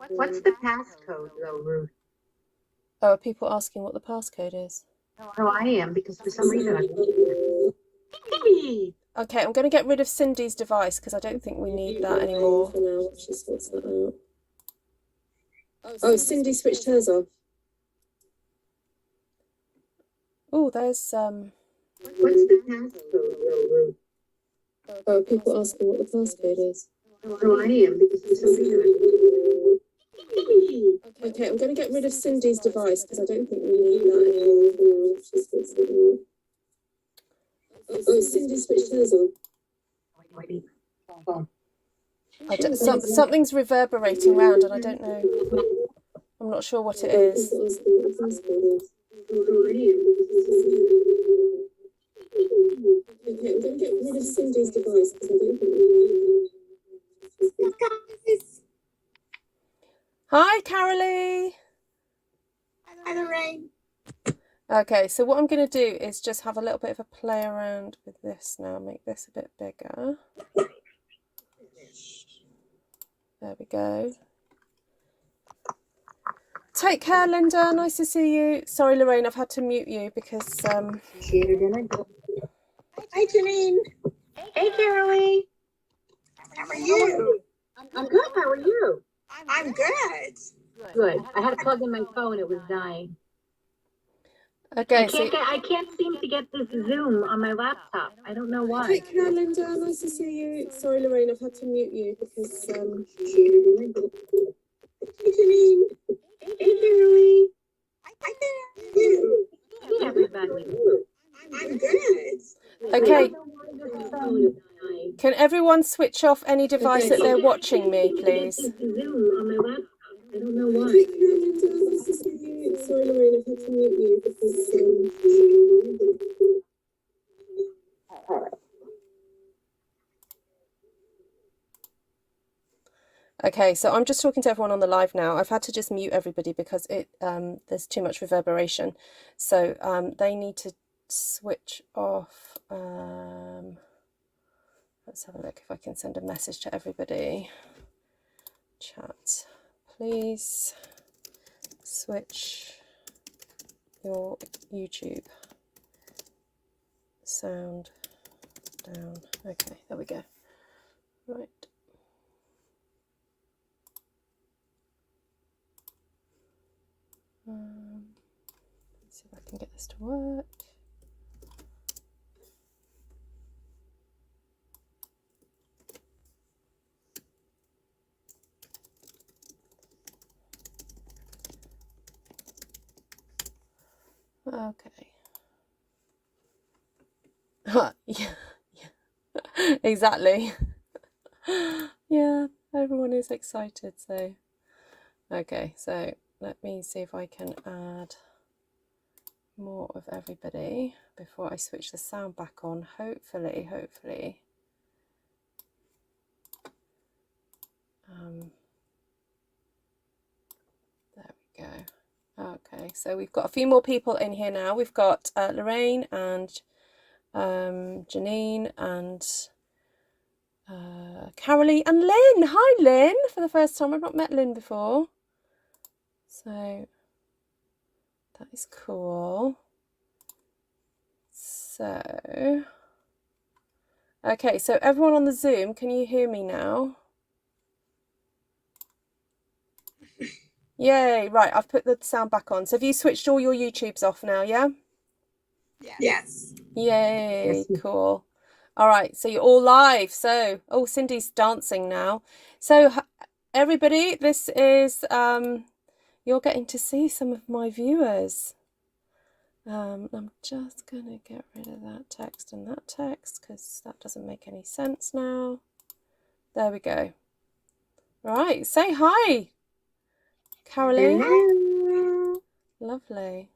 What's the passcode though, Ruth? Oh, are people asking what the passcode is? No, I am, because for some reason I'm. Okay, I'm going to get rid of Cindy's device because I don't think we need that anymore. For now, she sorts that out. Oh, Cindy switched hers off. Oh, there's What's the passcode though, Ruth? Oh, are people asking what the passcode is? No, I am, because for some reason I'm. Okay, I'm going to get rid of Cindy's device because I don't think we need that anymore. For now, she sorts that out. Oh, Cindy switched hers on. Something's reverberating around and I don't know. I'm not sure what it is. Okay, I'm going to get rid of Cindy's device because I don't think Hi, Carolee. Hi, Lorraine. Okay, so what I'm going to do is just have a little bit of a play around with this now, make this a bit bigger. There we go. Take care, Linda. Nice to see you. Sorry, Lorraine, I've had to mute you because... Hi, Janine. Hey, Carolee. How are you? I'm good. How are you? I'm good. Good. I had to plug in my phone. It was dying. Okay, I can't seem to get this Zoom on my laptop. I don't know why. Take care, Linda. Nice to see you. Sorry, Lorraine, I've had to mute you because... Hey, Janine. Hey, Carolee. Hi there. Hey, everybody. I'm good. Okay. Can everyone switch off any device that they're watching me, please? Zoom on my laptop. I don't know why. Take care, Linda. Nice to see you. Sorry, Lorraine, I've had to mute you because... Okay, so I'm just talking to everyone on the live now. I've had to just mute everybody because there's too much reverberation. So they need to switch off. Let's have a look if I can send a message to everybody. Chat, please switch your YouTube sound down. Okay, there we go. Right. Let's see if I can get this to work. Okay. Yeah, exactly. Yeah, everyone is excited, so okay, so let me see if I can add more of everybody before I switch the sound back on. Hopefully. There we go. Okay, so we've got a few more people in here now. We've got Lorraine and Janine and Carolee and Lynn. Hi, Lynn, for the first time. I've not met Lynn before. So that is cool. So, okay, so everyone on the Zoom, can you hear me now? Yay, right, I've put the sound back on. So have you switched all your YouTubes off now, yeah? Yes. Yay, cool. All right, so you're all live. So, oh, Cindy's dancing now. So everybody, this is, you're getting to see some of my viewers. I'm just gonna get rid of that text and that text because that doesn't make any sense now. There we go. Right, say hi, Caroline. Hello. Lovely.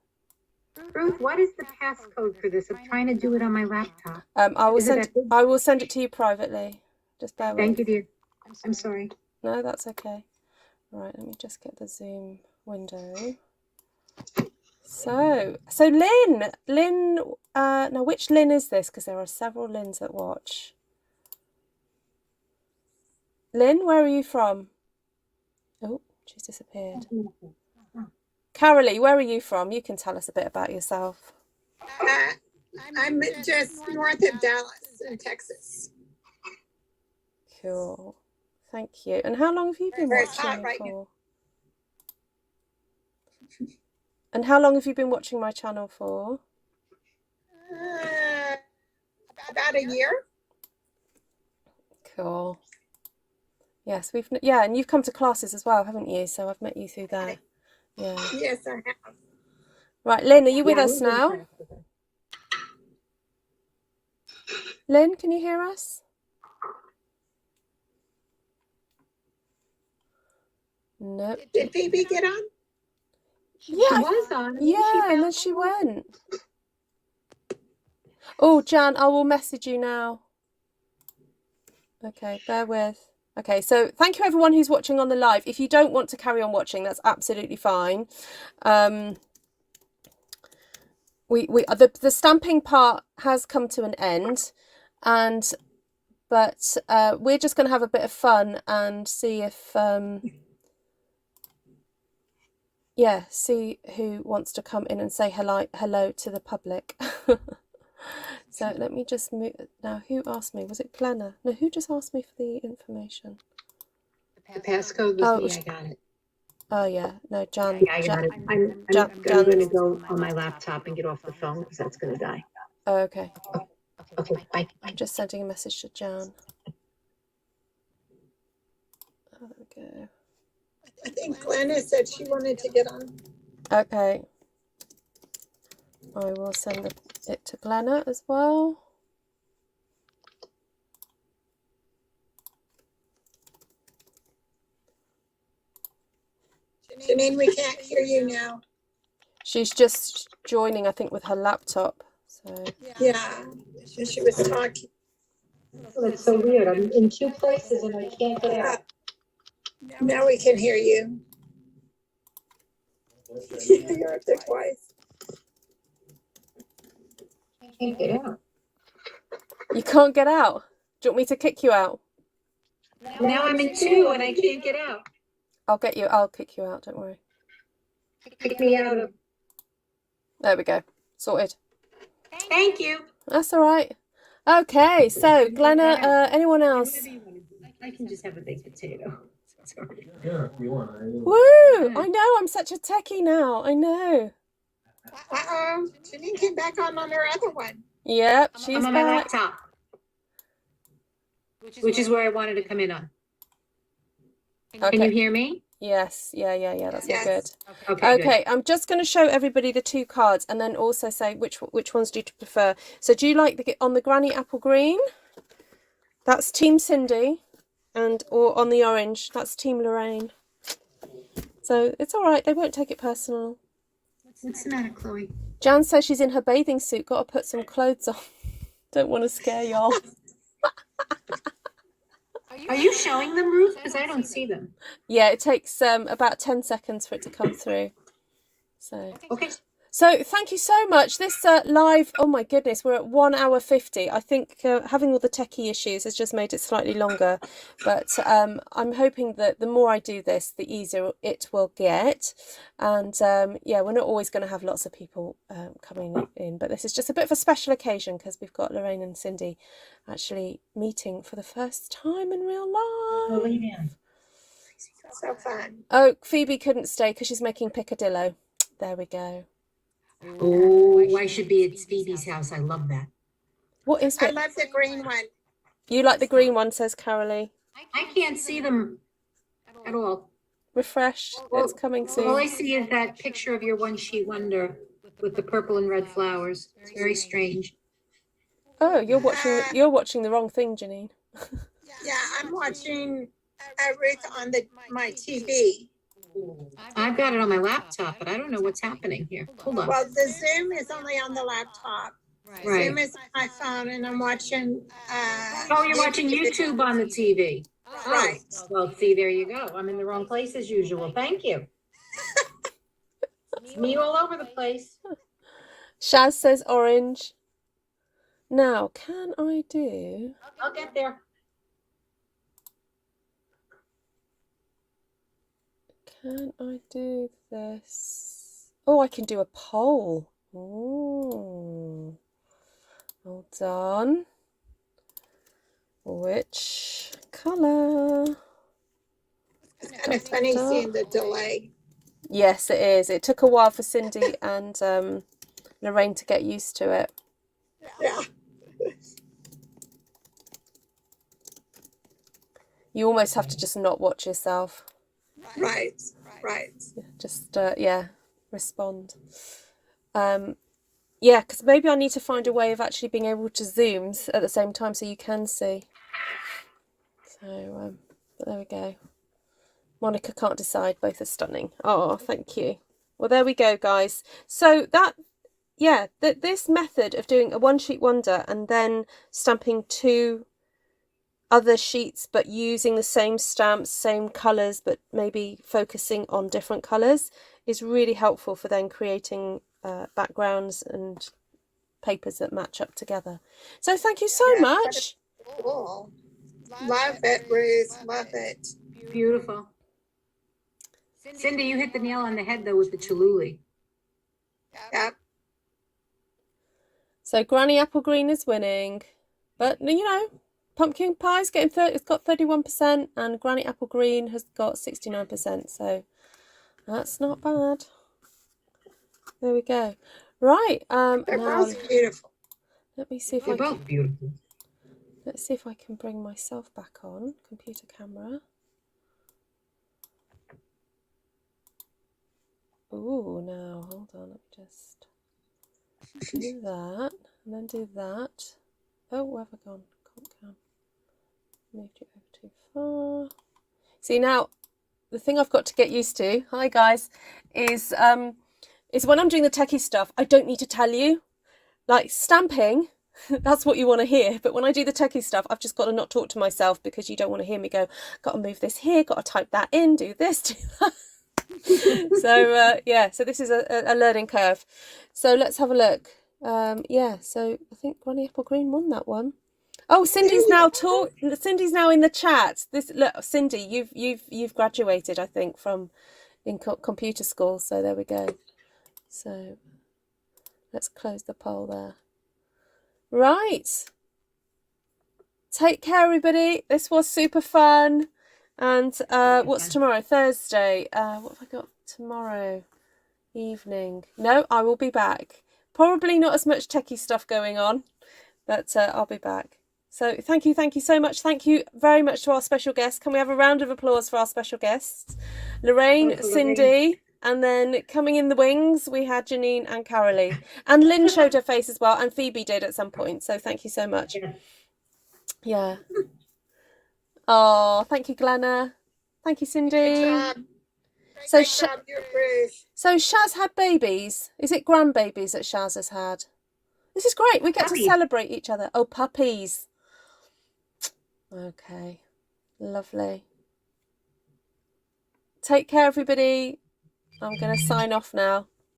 Ruth, what is the passcode for this? I'm trying to do it on my laptop. I will Is it that big? I will send it to you privately. Just bear with. Thank you, dear. I'm sorry. No, that's okay. Right, let me just get the Zoom window. So Lynn, now which Lynn is this? Because there are several Lynns that watch. Lynn, where are you from? Oh, she's disappeared. Carolee, where are you from? You can tell us a bit about yourself. I'm just north of Dallas in Texas. Cool. Thank you. And how long have you been Where it's watching hot me right for? And how long have you been watching my channel for? About a year. Cool. Yes, and you've come to classes as well, haven't you? So I've met you through there. Yeah. Yes, I have. Right, Lynn, are you with us now? Lynn, can you hear us? No. Did Phoebe get on? Yeah, She was on. yeah, and then she went. Oh, Jan, I will message you now. Okay, bear with. Okay, so thank you everyone who's watching on the live. If you don't want to carry on watching, that's absolutely fine. The stamping part has come to an end, but we're just going to have a bit of fun and see if see who wants to come in and say hello to the public. So let me just move. Now, who asked me? Was it Glenna? No, who just asked me for the information? The passcode was me. I got it. Oh, yeah. No, Jan. I got it. I'm going to go on my laptop and get off the phone because that's going to die. Oh, okay. Okay, bye. I'm just sending a message to Jan. Oh, there we go. I think Glenna said she wanted to get on. Okay. I will send it to Glenna as well. Janine, we can't hear you now. She's just joining, I think, with her laptop. So Yeah, she was talking. That's so weird. I'm in two places and I can't get out. Now we can hear you. You're up there twice. I can't get out. you can't get out. Do you want me to kick you out? Now I'm in two and I can't get out. I'll kick you out, don't worry. Kick me out of. There we go. Sorted. Thank you. That's all right. Okay, so Glenna, anyone else? I can just have a baked potato. Sorry. Yeah, if you want. Woo! I know, I'm such a techie now. I know. Uh-oh, Janine came back on her other one. Yep, she's I'm on my back. laptop, which is where I wanted to come in on. Okay. Can you hear me? Yes, yeah, that's all Yes. good. Okay, Okay, I'm just going to show everybody the two cards and then also say which ones do you prefer. So do you like on the Granny Apple Green? That's Team Cindy, or on the orange, that's Team Lorraine. So it's all right, they won't take it personal. What's the matter, Chloe? Jan says she's in her bathing suit, got to put some clothes on. Don't want to scare y'all. Are you showing them, Ruth? Because I don't see them. Yeah, it takes about 10 seconds for it to come through. So Okay. So thank you so much. This live, oh my goodness, we're at 1 hour 50. I think having all the techie issues has just made it slightly longer. But I'm hoping that the more I do this, the easier it will get. And yeah, we're not always going to have lots of people coming in. But this is just a bit of a special occasion because we've got Lorraine and Cindy actually meeting for the first time in real life. So fun. Oh, Phoebe couldn't stay because she's making picadillo. There we go. Oh, I should be at Phoebe's house. I love that. What is I it? love the green one. You like the green one, says Carolee. I can't see them at all. Refresh. It's coming All I soon. see is that picture of your one sheet wonder with the purple and red flowers. It's very strange. Oh, you're watching the wrong thing, Janine. Yeah, I'm watching Ruth on my TV. I've got it on my laptop, but I don't know what's happening here. Hold on. Well, the Zoom is only on the laptop. Right. Zoom is on my phone, and I'm watching. Oh, you're watching YouTube on the TV. Right. Oh, well, see, there you go. I'm in the wrong place as usual. Thank you. It's me all over the place. Shaz says orange. Now, can I do... I'll get there. Can I do this? Oh, I can do a poll. Ooh. Hold on. Which colour? It's kind of funny seeing the delay. Yes, it is. It took a while for Cindy and Lorraine to get used to it. Yeah. You almost have to just not watch yourself. Right. Right. Just, yeah, respond. Yeah, because maybe I need to find a way of actually being able to zoom at the same time so you can see. So, but there we go. Monica can't decide. Both are stunning. Oh, thank you. Well, there we go, guys. So that, yeah, this method of doing a one sheet wonder and then stamping 2 other sheets but using the same stamps, same colours, but maybe focusing on different colours is really helpful for then creating backgrounds and papers that match up together. So thank you so much. Cool. Love it, Ruth. Love it. Beautiful. Cindy, you hit the nail on the head though with the Choluli. Yep. So Granny Apple Green is winning, but you know, Pumpkin Pie's getting it's got 31% and Granny Apple Green has got 69%, so that's not bad. There we go. Right, They're now both beautiful. let me see if They're both beautiful. let's see if I can bring myself back on computer camera. Ooh, now hold on, let me just do that and then do that. Oh, where have I gone? Can't count. Moved it over too far. See, now the thing I've got to get used to, hi guys, is when I'm doing the techie stuff, I don't need to tell you. Like stamping, that's what you want to hear. But when I do the techie stuff, I've just got to not talk to myself because you don't want to hear me go, got to move this here, got to type that in, do this, do that. So yeah, so this is a learning curve. So let's have a look. Yeah, so I think Granny Apple Green won that one. Oh, Cindy's now Cindy's now in the chat. This look, Cindy, you've graduated, I think, from computer school. So there we go. So let's close the poll there. Right. Take care, everybody. This was super fun. And what's tomorrow? Thursday. What have I got tomorrow evening? No, I will be back. Probably not as much techie stuff going on, but I'll be back. So thank you so much. Thank you very much to our special guests. Can we have a round of applause for our special guests? Lorraine, Cindy, and then coming in the wings, we had Janine and Carolee. And Lynn showed her face as well, and Phoebe did at some point. So thank you so much. Yeah. Oh, thank you, Glenna. Thank you, Cindy. Good job. So, Great job, your Ruth. so Shaz had babies. Is it grandbabies that Shaz has had? This is great. We get to celebrate each other. Oh, puppies. Okay. Lovely. Take care, everybody. I'm going to sign off now.